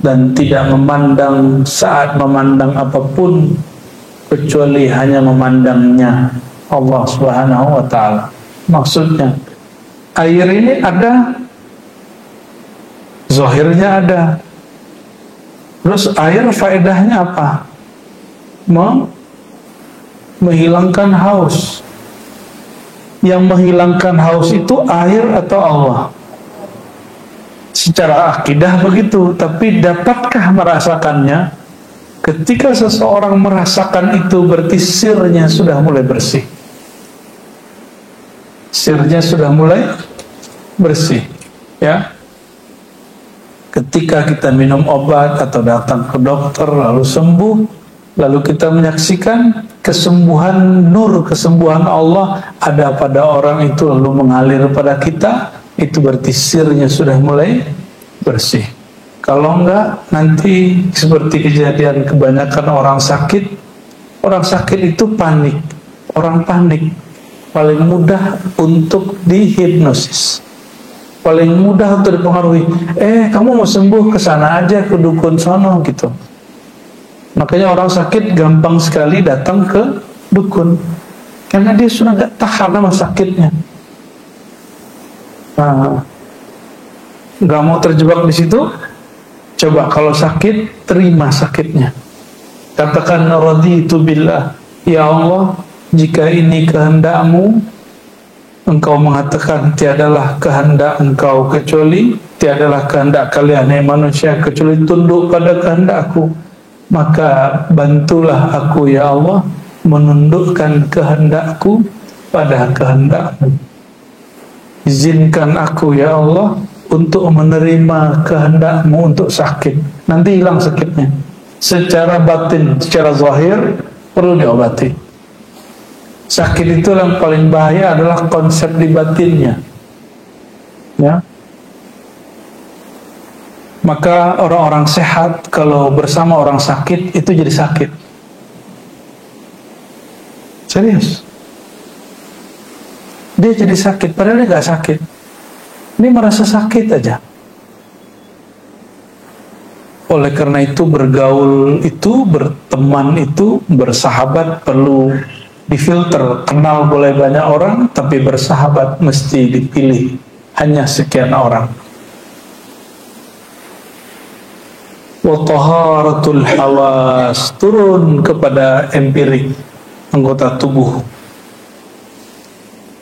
Speaker 1: dan tidak memandang saat memandang apapun kecuali hanya memandangnya Allah Subhanahu wa ta'ala. Maksudnya air ini ada, zahirnya ada, terus air faedahnya apa? Menghilangkan haus. Yang menghilangkan haus itu air atau Allah? Secara akidah begitu, tapi dapatkah merasakannya? Ketika seseorang merasakan itu, berarti sirnya sudah mulai bersih. Sirnya sudah mulai bersih, ya. Ketika kita minum obat atau datang ke dokter lalu sembuh, lalu kita menyaksikan kesembuhan nur, kesembuhan Allah ada pada orang itu lalu mengalir pada kita, itu berarti sirnya sudah mulai bersih. Kalau enggak, nanti seperti kejadian kebanyakan orang sakit itu panik. Orang panik paling mudah untuk dihipnosis, paling mudah untuk dipengaruhi. Kamu mau sembuh, ke sana aja, ke dukun sono gitu. Makanya orang sakit gampang sekali datang ke dukun, karena dia sudah gak tahan sama sakitnya. Gak mau terjebak di situ. Coba kalau sakit, terima sakitnya. Katakan raditu billah, ya Allah, jika ini kehendak-Mu, Engkau mengatakan tiadalah kehendak Engkau kecuali, tiadalah kehendak kalian hai manusia kecuali tunduk pada kehendak-Ku, maka bantulah aku ya Allah menundukkan kehendak-Ku pada kehendak-Mu. Izinkan aku ya Allah untuk menerima kehendak-Mu untuk sakit. Nanti hilang sakitnya. Secara batin, secara zahir perlu diobati. Sakit itu yang paling bahaya adalah konsep di batinnya, ya. Maka orang-orang sehat kalau bersama orang sakit itu jadi sakit. Serius. Dia jadi sakit padahal dia gak sakit. Ini merasa sakit aja. Oleh karena itu bergaul itu, berteman itu, bersahabat perlu difilter. Kenal boleh banyak orang, tapi bersahabat mesti dipilih hanya sekian orang. Wa taharatul hawas, turun kepada empirik, anggota tubuh,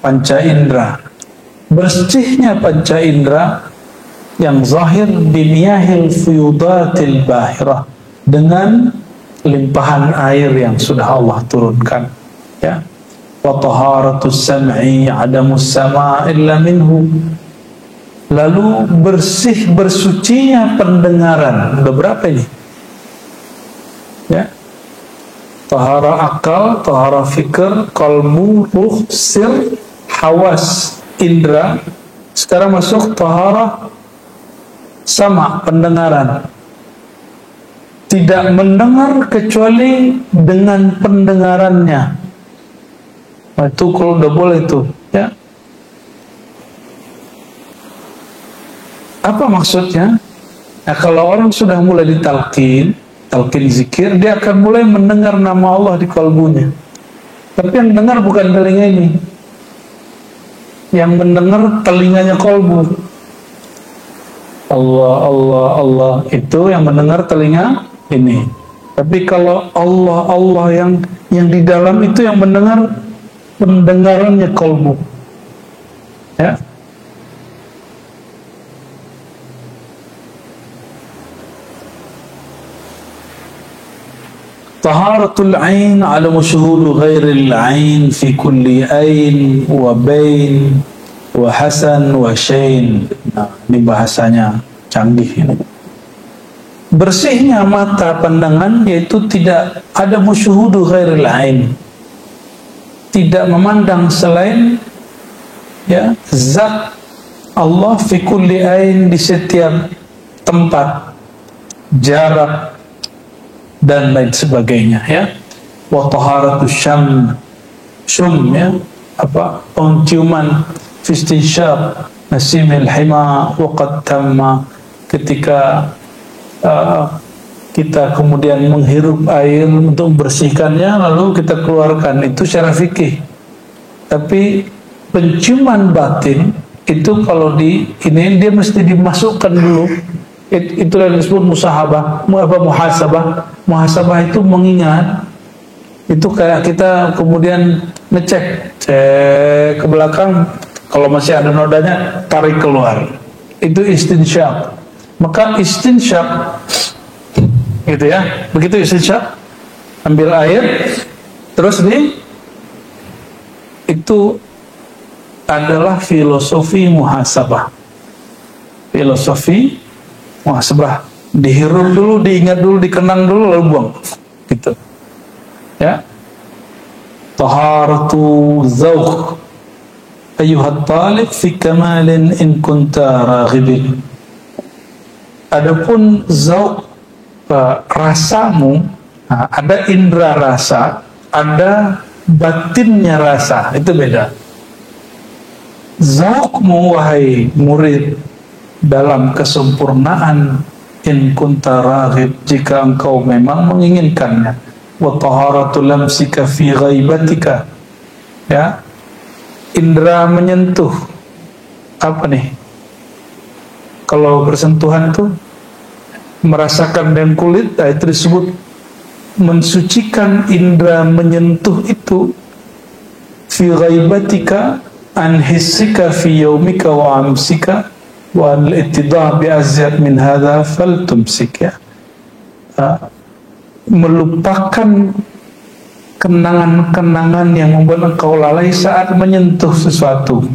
Speaker 1: panca indera. Bersihnya panca indera yang zahir biniyahil fuyudatil bahirah, dengan limpahan air yang sudah Allah turunkan, ya. Wa taharatus sam'i adamus sama' illa minhu. Lalu bersih bersucinya pendengaran. Udah berapa ini? Ya. Tahara akal, tahara fikir, qalbu, ruh, sir, hawas, indra. Sekarang masuk tahara sama, pendengaran. Tidak mendengar kecuali dengan pendengarannya. Nah, itu kalau udah boleh itu, ya. Apa maksudnya? Nah, kalau orang sudah mulai ditalqin, talqin zikir, dia akan mulai mendengar nama Allah di kalbunya. Tapi yang dengar bukan telinga ini. Yang mendengar telinganya kalbu. Allah, Allah, Allah, itu yang mendengar telinga ini. Tapi kalau Allah, Allah yang di dalam itu yang mendengar pendengarannya kalbu. Ya. Taharatul ain ala syuhudu ghairil ain fi kulli ain wa bain wa hasan wa syain. Nah, ini bahasanya canggih ini. Bersihnya mata pandangan yaitu tidak ada musyuhudu ghairil ain, tidak memandang selain, ya, zat Allah fi kulli ain, di setiap tempat, jarak dan lain sebagainya, ya. Wa taharatus syum, ya, apa, penciuman, fistinsyaq nasimil hima waqad tamma, ketika kita kemudian menghirup air untuk membersihkannya lalu kita keluarkan, itu secara fikih. Tapi penciuman batin itu kalau di ini dia mesti dimasukkan dulu. Itu yang disebut musahabah, muhasabah. Muhasabah itu mengingat. Itu kayak kita kemudian ngecek, cek ke belakang, kalau masih ada nodanya tarik keluar. Itu istinsyaq. Maka istinsyaq gitu, ya. Begitu istinsyaq, ambil air terus itu adalah filosofi muhasabah. Filosofi muhasabah, dihirup dulu, diingat dulu, dikenang dulu, lalu buang, gitu, ya. Taharatu zawq ayyuhat talib fi kamalin in kunta raghibin. Adapun zawq, rasamu, ada indera rasa, ada batinnya rasa, itu beda. Zawqmu wahai murid dalam kesempurnaan, in kunta raghib, jika engkau memang menginginkannya. Wa taharatu lamsika fi ghaibatika, ya, indera menyentuh. Apa nih? Kalau bersentuhan itu merasakan dengan kulit, itu disebut mensucikan indera menyentuh itu. Fi ghaibatika an hissika fi yaumika wa amsika wal ittidah bi azyad min hadha faltumsik, ya. Melupakan kenangan-kenangan yang membuat engkau lalai saat menyentuh sesuatu.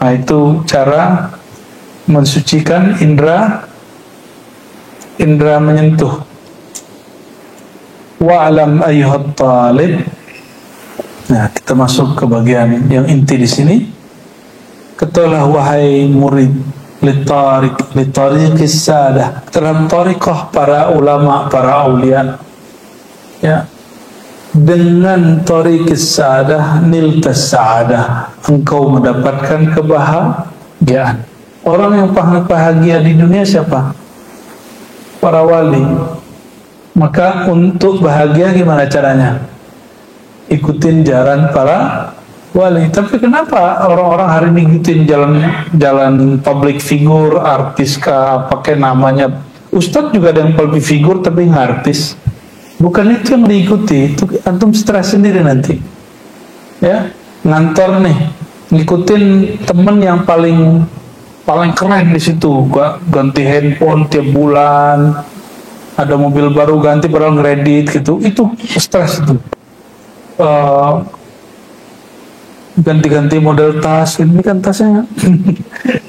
Speaker 1: Nah, itu cara mensucikan indera menyentuh. Wa alam ayyuhat talib. Nah, kita masuk ke bagian yang inti di sini. Ketahuilah wahai murid, litariqis sadah, dalam tariqah para ulama, para aulia, ya, dengan tariqis sadah niltas sa'adah, engkau mendapatkan kebahagiaan. Orang yang bahagia di dunia siapa? Para wali. Maka untuk bahagia gimana caranya? Ikutin jalan para wali. Tapi kenapa orang-orang hari ini ikutin jalan public figure, artis kah, pakai namanya Ustadz juga ada yang public figure tapi nggak artis. Bukan itu yang diikuti, itu antum stres sendiri nanti. Ya, ngantor nih, ngikutin temen yang paling keren di situ, ganti handphone tiap bulan, ada mobil baru ganti padahal ngeredit gitu, itu stres itu. Ganti-ganti model tas, ini kan tasnya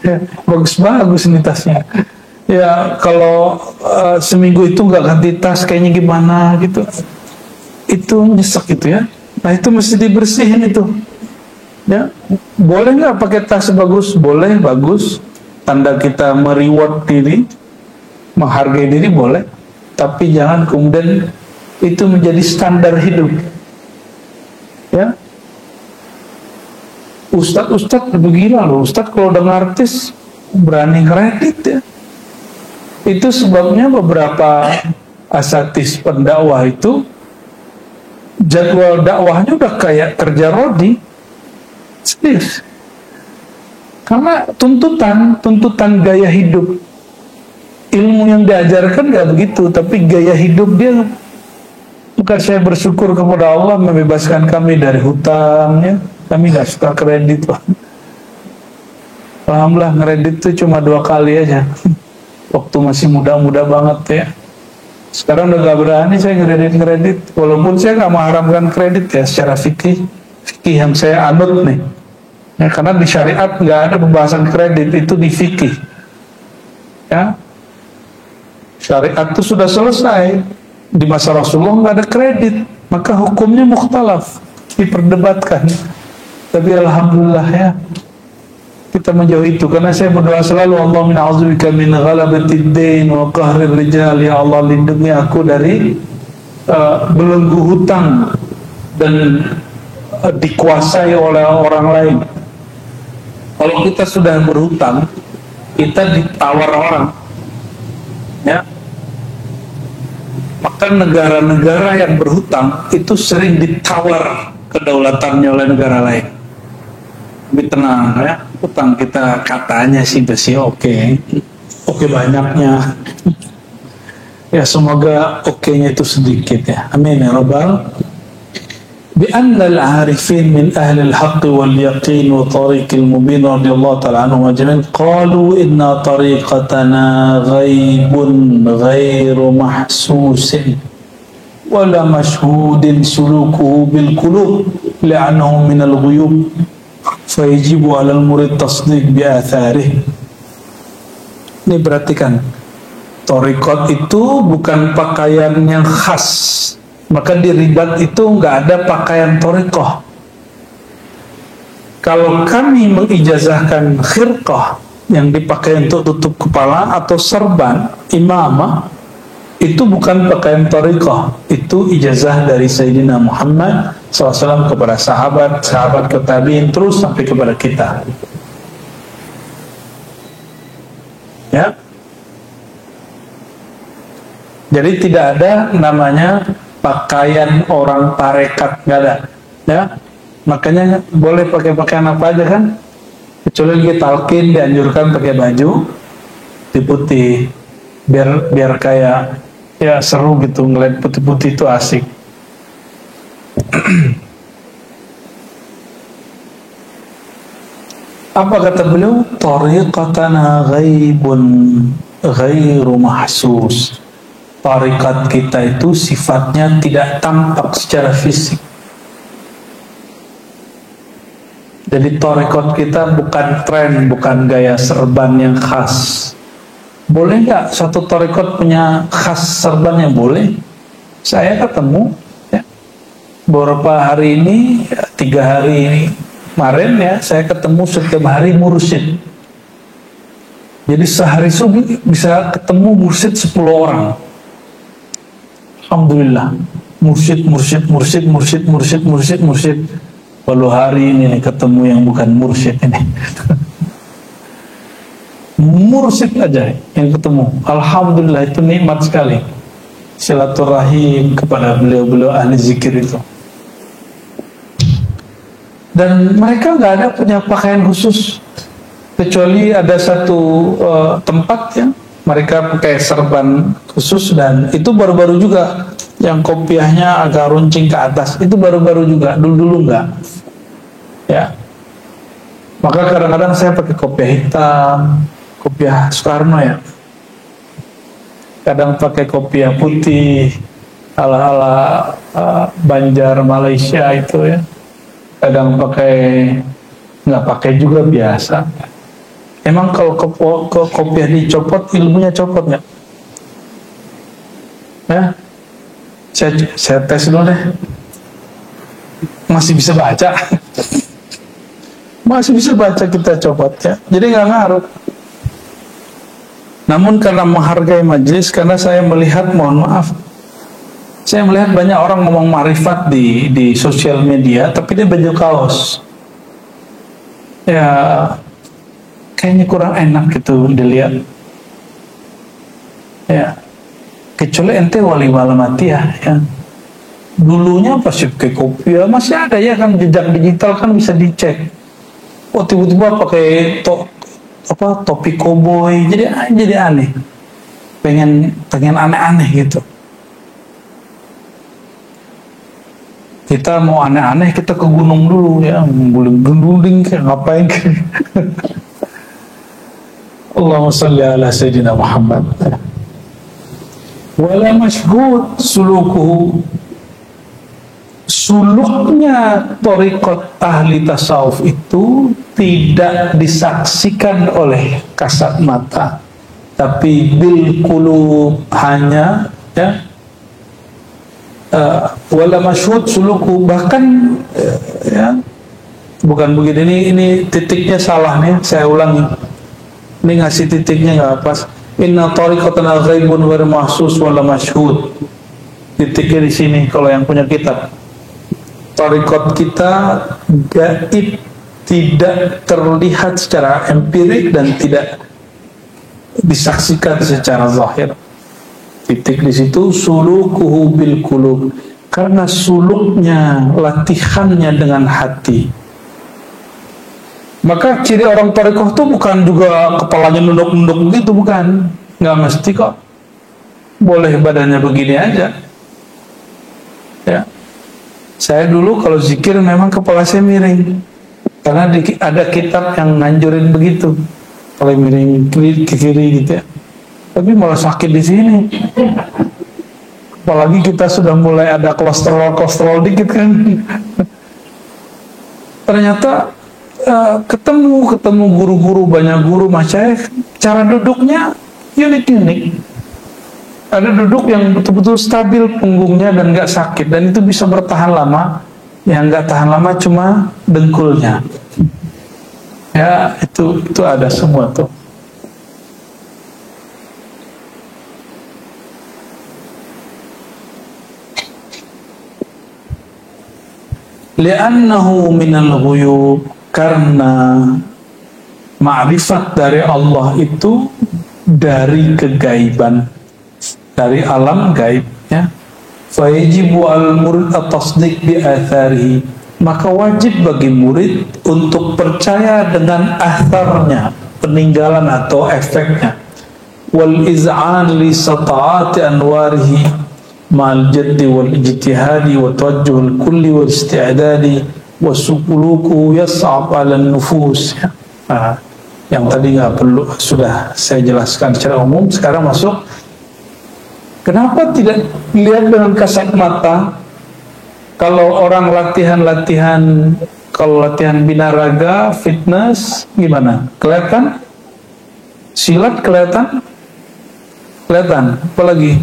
Speaker 1: ya, bagus ini tasnya. Ya kalau seminggu itu nggak ganti tas kayaknya gimana gitu, itu nyesek gitu ya. Nah itu mesti dibersihin itu. Ya boleh nggak pakai tas bagus? Boleh, bagus. Tanda kita mereward diri, menghargai diri boleh. Tapi jangan kemudian itu menjadi standar hidup. Ya. Ustadz begila loh. Ustadz kalau udah artis berani kredit ya. Itu sebabnya beberapa asatis pendakwah itu jadwal dakwahnya udah kayak kerja rodi. Serius. Karena tuntutan gaya hidup. Ilmu yang diajarkan gak begitu, tapi gaya hidup dia. Bukan saya bersyukur kepada Allah membebaskan kami dari hutang ya. Kami gak suka kredit. Alhamdulillah kredit itu cuma 2 kali aja. Waktu masih muda-muda banget ya. Sekarang udah gak berani saya kredit. Walaupun saya gak mengharamkan kredit ya secara fikih yang saya anut nih. Ya, karena di syariat gak ada pembahasan kredit, itu di fikih. Ya. Syariat itu sudah selesai. Di masa Rasulullah gak ada kredit. Maka hukumnya mukhtalaf, diperdebatkan. Tapi alhamdulillah ya, kita menjauhi itu. Karena saya berdoa selalu, Allahumma a'udzubika min ghalabatid dain wa qahrir rijal. Ya Allah, lindungi aku dari belenggu hutang dan dikuasai oleh orang lain. Kalau kita sudah berhutang, kita ditawar orang, ya. Maka negara-negara yang berhutang itu sering ditawar kedaulatannya oleh negara lain. Lebih tenang ya, hutang kita katanya sih bersih, oke banyaknya. Ya semoga oke-nya itu sedikit ya. Amin ya rabbal. بأن العارفين من أهل الحق واليقين وطريق المبين رضي الله تعالى عنهم أجمعين قالوا إن طريقتنا غيب غير محسوس ولا مشهود سلوكه بالقلوب لأنه من الغيوب فيجب على المريد تصديق بآثاره. Ini perhatikan, thariqat itu bukan pakaian yang khas. Maka di ribat itu nggak ada pakaian thariqah. Kalau kami mengijazahkan khirqah yang dipakai untuk tutup kepala atau serban imamah, itu bukan pakaian thariqah, itu ijazah dari Sayyidina Muhammad SAW kepada sahabat ke tabi'in terus sampai kepada kita. Ya. Jadi tidak ada namanya pakaian orang tarekat, nggak ada, ya. Makanya boleh pakai pakaian apa aja kan, kecuali kita talqin dianjurkan pakai baju putih, biar kayak ya seru gitu, ngeliat putih-putih itu asik. Apa kata beliau? Tariqatana ghaibun ghairu mahsus. Tarikat kita itu sifatnya tidak tampak secara fisik. Jadi tarikat kita bukan tren, bukan gaya serban yang khas. Boleh nggak satu tarikat punya khas serbannya? Boleh. Saya ketemu ya, beberapa hari ini, 3 hari ini kemarin ya, saya ketemu setiap hari mursyid. Jadi sehari subuh bisa ketemu mursyid 10 orang. Alhamdulillah, mursyid. Walau hari ini nih ketemu yang bukan mursyid ini. mursyid aja yang ketemu. Alhamdulillah, itu nikmat sekali silaturahim kepada beliau-beliau ahli zikir itu. Dan mereka nggak ada punya pakaian khusus, kecuali ada satu tempat ya mereka pakai serban khusus, dan itu baru-baru juga yang kopiahnya agak runcing ke atas, itu baru-baru juga, dulu-dulu enggak ya. Maka kadang-kadang saya pakai kopiah hitam, kopiah Soekarno ya, kadang pakai kopiah putih ala-ala Banjar Malaysia itu ya, kadang pakai, nggak pakai juga biasa. Emang kalau kopiah dicopot, ilmunya copot nggak? Ya, saya tes dulu deh. Masih bisa baca, masih bisa baca, kita copot ya. Jadi nggak ngaruh. Namun karena menghargai majelis, karena saya melihat, mohon maaf, saya melihat banyak orang ngomong marifat di sosial media, tapi dia baju kaos. Ya, kayaknya kurang enak gitu dilihat. Ya, kecuali ente wali malamatiyah ya. Dulunya pasti pakai kopiah, masih ada ya kan, jejak digital kan bisa dicek. Oh, tiba-tiba pakai topi koboi, jadi aneh. Pengen aneh-aneh gitu. Kita mau aneh-aneh, kita ke gunung dulu ya, guling-guling kayak ngapain ke. Allahumma shalli ala sayyidina Muhammad. Wala mashhud sulukuhu, suluknya thariqat ahli tasawuf itu tidak disaksikan oleh kasat mata, tapi bil qulub, hanya ya. Wala mashhud suluku, bahkan ya, bukan begini, ini titiknya salah nih, saya ulangi, ini ngasih titiknya nggak pas. Inna tariqatana ghaibun wa mahsus wala mashhud, titiknya di sini kalau yang punya kitab. Tariqat kita gaib, tidak terlihat secara empirik dan tidak disaksikan secara zahir. Titik di situ, sulukuhu bil qulub, karena suluknya, latihannya dengan hati. Maka ciri orang thariqah itu bukan juga kepalanya nunduk-nunduk begitu, bukan. Nggak mesti kok. Boleh badannya begini aja. Ya. Saya dulu kalau zikir memang kepala saya miring, karena ada kitab yang nganjurin begitu, kalau miring ke kiri gitu ya. Tapi malah sakit di sini. Apalagi kita sudah mulai ada kolesterol dikit kan. Ternyata ketemu guru-guru, banyak guru masyayikh, cara duduknya unik. Ada duduk yang betul-betul stabil punggungnya dan nggak sakit, dan itu bisa bertahan lama. Yang nggak tahan lama cuma dengkulnya. Ya, itu ada semua tuh. Li'annahu minal ghuyub, karena ma'rifat dari Allah itu dari kegaiban, dari alam gaib ya. Fa yajibu al-murid at-tasdiq bi atharihi, maka wajib bagi murid untuk percaya dengan atharnya, peninggalan atau efeknya. Wal iz'an li sata'ati anwarihi ma'al jaddi wal ijtihadi wa tawajjuhul kulli wal isti'dadi wa sukuluku yas'ab 'ala nufus ya. Yang tadi nggak perlu, sudah saya jelaskan secara umum. Sekarang masuk, kenapa tidak lihat dengan kasat mata? Kalau orang latihan, kalau latihan binaraga, fitness, gimana? Kelihatan? Silat kelihatan? Kelihatan? Apalagi?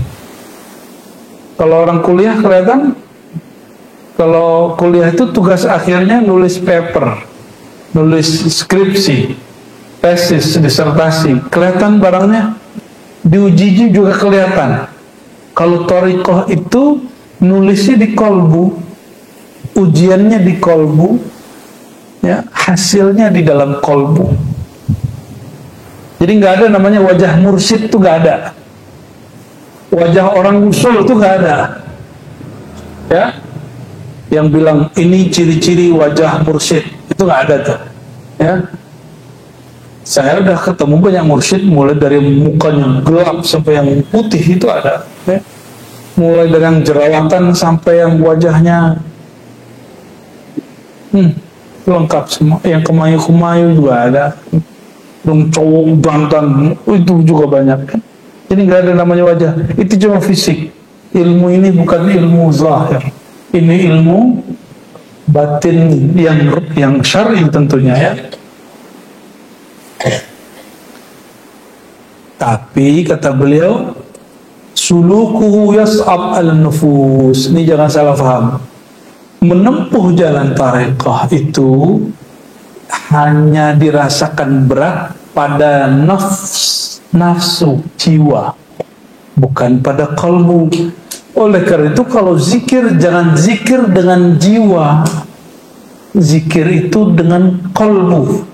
Speaker 1: Kalau orang kuliah kelihatan? Kalau kuliah itu tugas akhirnya nulis paper, nulis skripsi, tesis, disertasi. Kelihatan barangnya? Diuji juga kelihatan. Kalau thariqah itu nulisnya di kolbu, ujiannya di kolbu, ya, hasilnya di dalam kolbu. Jadi nggak ada namanya wajah mursyid, tuh nggak ada. Wajah orang usul tuh nggak ada. Ya, yang bilang ini ciri-ciri wajah mursyid, itu nggak ada tuh. Ya, saya udah ketemu banyak mursyid, mulai dari mukanya gelap sampai yang putih itu ada. Ya. Mulai dari yang jerawatan sampai yang wajahnya lengkap semua. Yang kemayu-kemayu juga ada. Yang cowok jantan itu juga banyak. Jadi nggak ada namanya wajah. Itu cuma fisik. Ilmu ini bukan ilmu zahir. Ini ilmu batin yang syar'i tentunya ya. Tapi kata beliau, sulukuhu yas'ab al-nufus. Ini jangan salah paham. Menempuh jalan tarekah itu hanya dirasakan berat pada nafsu jiwa, bukan pada kalbu. Oleh karena itu kalau zikir, jangan zikir dengan jiwa, zikir itu dengan kalbu.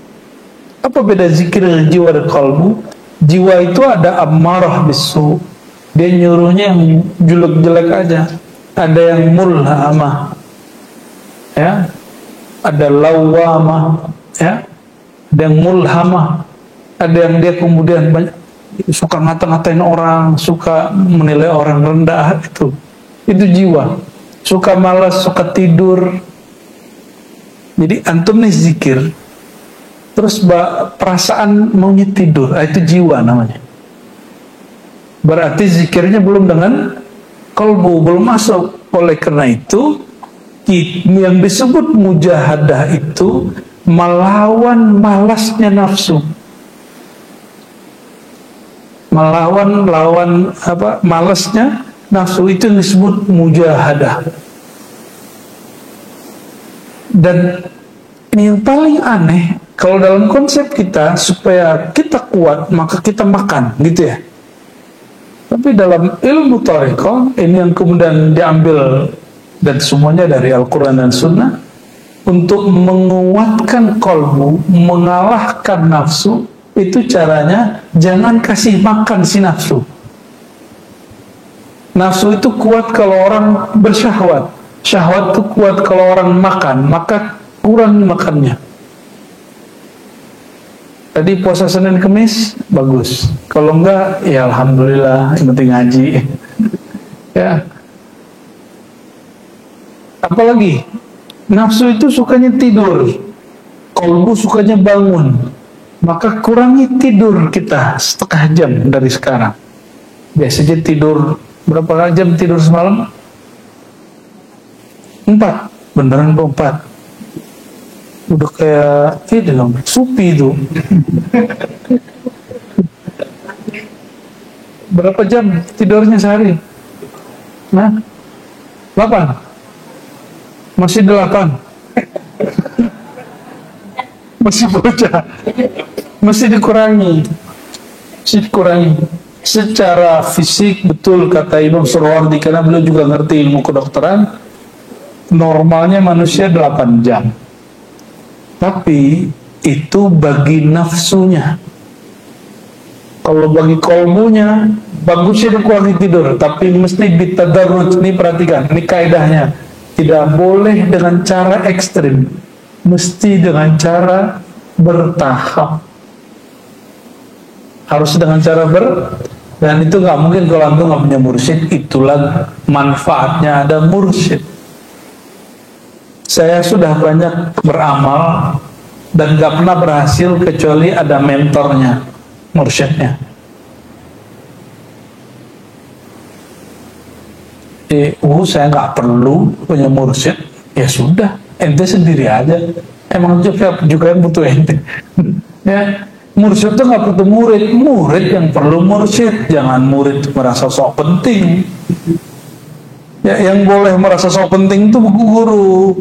Speaker 1: Apa beda zikir dengan jiwa dan kalbu? Jiwa itu ada ammarah bisu, dia nyuruhnya yang jelek-jelek aja. Ada yang mulhamah, ya, ada lawamah, ya, ada yang mulhamah, ada yang dia kemudian banyak suka ngata-ngatain orang, suka menilai orang rendah. Itu jiwa. Suka malas, suka tidur. Jadi antum nih zikir, terus perasaan maunya tidur, itu jiwa namanya. Berarti zikirnya belum dengan kalbu, belum masuk. Oleh karena itu yang disebut mujahadah itu melawan malasnya nafsu, melawan malasnya nafsu, itu yang disebut mujahadah. Dan yang paling aneh, kalau dalam konsep kita, supaya kita kuat maka kita makan, gitu ya. Tapi dalam ilmu thariqah, ini yang kemudian diambil dan semuanya dari Al-Quran dan Sunnah, untuk menguatkan kolbu, mengalahkan nafsu, itu caranya jangan kasih makan si nafsu. Nafsu itu kuat kalau orang bersyahwat, syahwat itu kuat kalau orang makan, maka kurangi makannya. Tadi puasa Senin Kemis bagus, kalau enggak ya alhamdulillah, yang penting ngaji. Ya. Apalagi nafsu itu sukanya tidur, kolbu sukanya bangun, maka kurangi tidur kita setengah jam dari sekarang. Biasanya tidur berapa jam tidur semalam? 4. Beneran 4. Udah kayak ini dong, supi itu. Berapa jam tidurnya sehari? Nah, 8. Masih 8. Masih bocah. Masih dikurangi. Secara fisik betul kata Imam Surwardi, karena beliau juga ngerti ilmu kedokteran, normalnya manusia 8 jam. Tapi itu bagi nafsunya. Kalau bagi kolbunya, bagusnya dikurangi tidur, tapi mesti bitadarruj. Ini perhatikan, ini kaidahnya. Tidak boleh dengan cara ekstrim, mesti dengan cara bertahap. Harus dengan cara dan itu nggak mungkin kalau antum nggak punya mursyid. Itulah manfaatnya ada mursyid. Saya sudah banyak beramal dan gak pernah berhasil kecuali ada mentornya, mursyidnya. Saya nggak perlu punya mursyid, ya sudah, ente sendiri aja. Emang juga yang butuh ente. Ya, mursyid itu nggak butuh murid yang perlu mursyid. Jangan murid merasa sok penting. Ya, yang boleh merasa sok penting itu guru.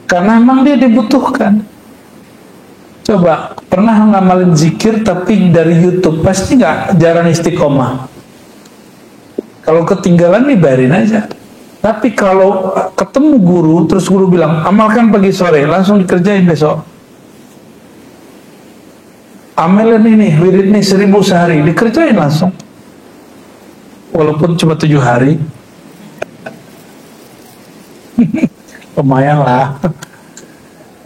Speaker 1: Karena emang dia dibutuhkan. Coba, pernah ngamalin zikir tapi dari YouTube, pasti jarang istiqomah. Kalau ketinggalan nih biarin aja. Tapi kalau ketemu guru, terus guru bilang, amalkan pagi sore, langsung dikerjain besok. amalan ini, wirid ini 1000 sehari, dikerjain langsung. Walaupun cuma 7 hari. Lumayan lah.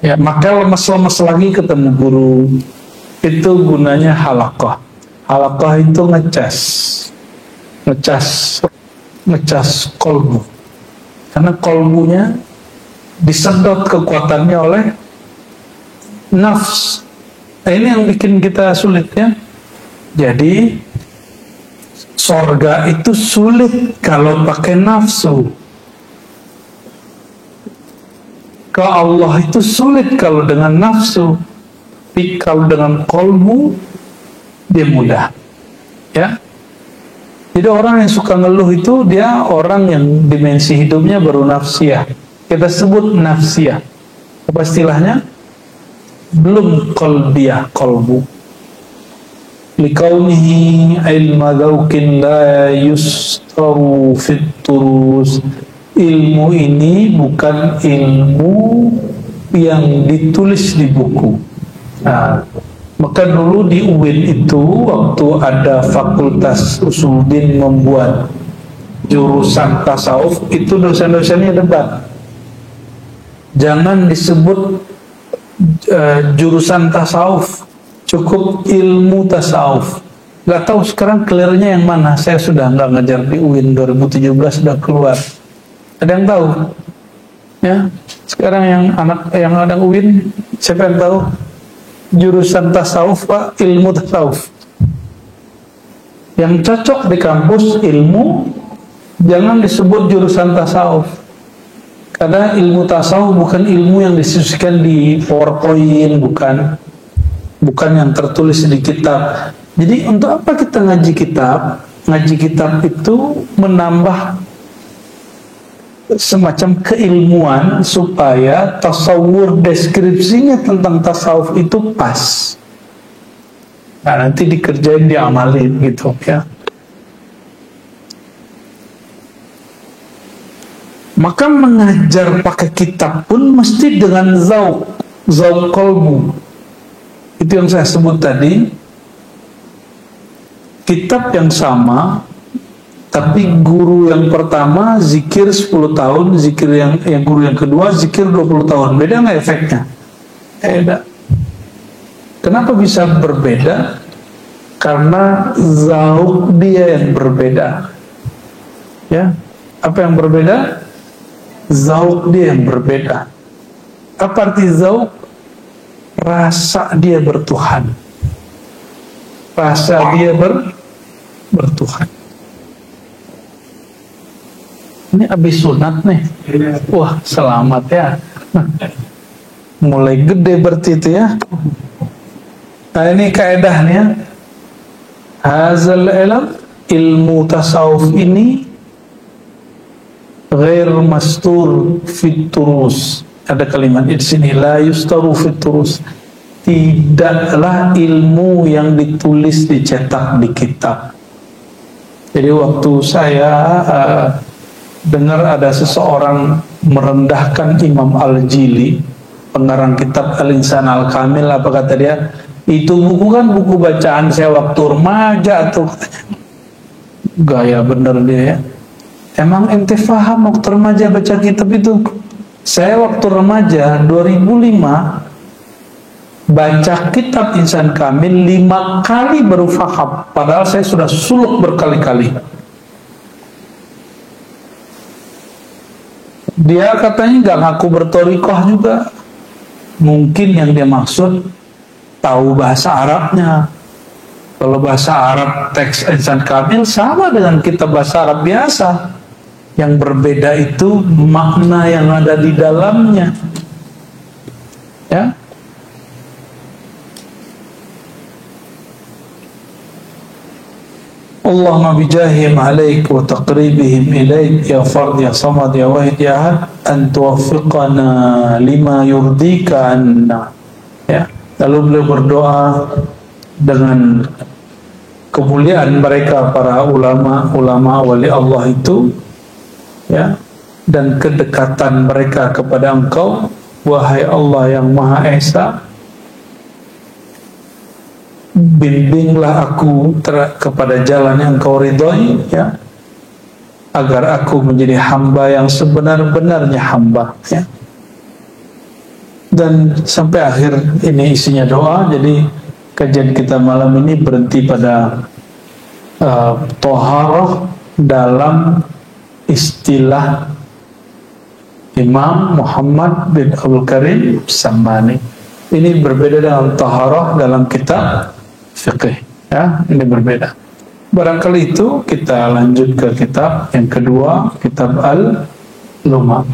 Speaker 1: Ya, maka lemes-lemes lagi ketemu guru. Itu gunanya halaqah. Halaqah itu ngecas kolbu. Karena kolbunya disedot kekuatannya oleh nafs. Nah, ini yang bikin kita sulit ya. Jadi sorga itu sulit kalau pakai nafsu. Ke Allah itu sulit kalau dengan nafsu. Tapi kalau dengan kolbu dia mudah. Ya. Jadi orang yang suka ngeluh itu dia orang yang dimensi hidupnya baru nafsiyah. Kita sebut nafsiyah. Apa istilahnya? Belum qalbiyah, kolbu. Likaunihi ilma dzauqin la yustaru fit turus. Ilmu ini bukan ilmu yang ditulis di buku. Nah, maka dulu di UIN itu waktu ada fakultas Usuluddin membuat jurusan tasawuf, itu dosen-dosennya debat. Jangan disebut jurusan tasawuf, cukup ilmu tasawuf. Gak tahu sekarang clearnya yang mana. Saya sudah nggak ngajar di UIN 2017 sudah keluar. Ada yang tahu? Ya, sekarang yang ada UIN, siapa yang tahu? Jurusan tasawuf Pak, ilmu tasawuf. Yang cocok di kampus ilmu, jangan disebut jurusan tasawuf. Karena ilmu tasawuf bukan ilmu yang disusun di PowerPoint, bukan yang tertulis di kitab. Jadi untuk apa kita ngaji kitab? Ngaji kitab itu menambah semacam keilmuan supaya tasawur deskripsinya tentang tasawuf itu pas. Nah, nanti dikerjain, diamalin gitu ya. Maka mengajar pakai kitab pun mesti dengan zauq kolbu. Itu yang saya sebut tadi. Kitab yang sama, tapi guru yang pertama zikir 10 tahun, zikir yang guru yang kedua zikir 20 tahun. Beda nggak efeknya? Beda. Kenapa bisa berbeda? Karena zauq dia yang berbeda. Ya, apa yang berbeda? Zauq dia yang berbeda. Apa arti zauq? Rasa dia bertuhan. Rasa dia bertuhan. Ini habis sunat nih. Wah, selamat ya. Mulai gede berarti itu ya. Nah, ini kaedahnya. Hazal ilmu tasawuf ini ghair mastur fit turus. Ada kalimat di sini, la yustaru fit turus. Tidaklah ilmu yang ditulis dicetak di kitab. Jadi waktu saya dengar ada seseorang merendahkan Imam Al-Jili, pengarang kitab Al-Insan Al-Kamil, apa kata dia? Itu buku kan buku bacaan saya waktu remaja tuh. Gaya bener dia ya. Emang ente faham waktu remaja baca kitab itu? Saya waktu remaja 2005 baca kitab Insan Kamil 5 kali baru faham. Padahal saya sudah suluk berkali-kali. Dia katanya nggak ngaku bertorikoh juga. Mungkin yang dia maksud tahu bahasa Arabnya. Kalau bahasa Arab teks Insan Kamil sama dengan kitab bahasa Arab biasa. Yang berbeda itu makna yang ada di dalamnya. Ya. Allahumma bijahim alaik wa taqribihim ilaik ya fard ya samad ya wahid ya ahad an tuwaffiqana lima yurdika anna. Ya. Lalu beliau berdoa dengan kemuliaan mereka para ulama wali Allah itu, ya, dan kedekatan mereka kepada Engkau, wahai Allah yang Maha Esa, bimbinglah aku kepada jalan yang kau ridhoi, ya, agar aku menjadi hamba yang sebenar-benarnya hamba, ya. Dan sampai akhir ini isinya doa. Jadi kajian kita malam ini berhenti pada toharoh dalam istilah Imam Muhammad bin Abdul Karim Sam'ani. Ini berbeda dengan taharah dalam kitab fiqih, ya, ini berbeda. Barangkali itu kita lanjut ke kitab yang kedua, kitab Al-Lum'ah.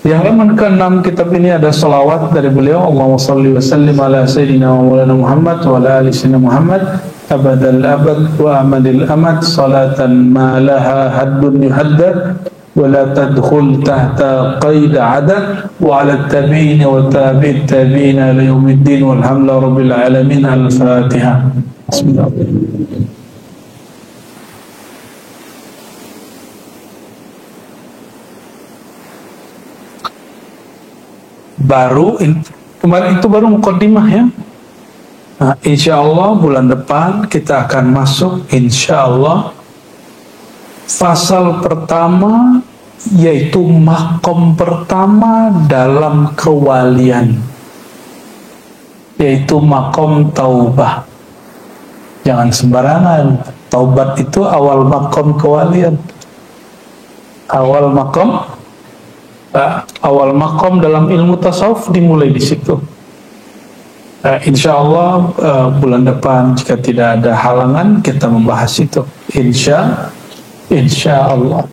Speaker 1: Di halaman ke-6 kitab ini ada salawat dari beliau, Allahumma salli wa sallim ala sayyidina wa maulana Muhammad wa ala ali sayyidina Muhammad abadal abad wa amadil amad salatan ma laha haddun yuhaddad ولا تدخل تحت قيد عدد وعلى التابعين وتابع التابعين ليوم الدين والحمد لله رب العالمين. الفاتحة. بسم الله. Kemarin itu baru mukaddimah, ya. Nah, insya Allah bulan depan kita akan masuk insya Allah fasal pertama, yaitu makom pertama dalam kewalian, yaitu makom taubah. Jangan sembarangan, taubat itu awal makom kewalian, awal makom dalam ilmu tasawuf dimulai di situ. Insya Allah bulan depan jika tidak ada halangan kita membahas itu. Insya Allah.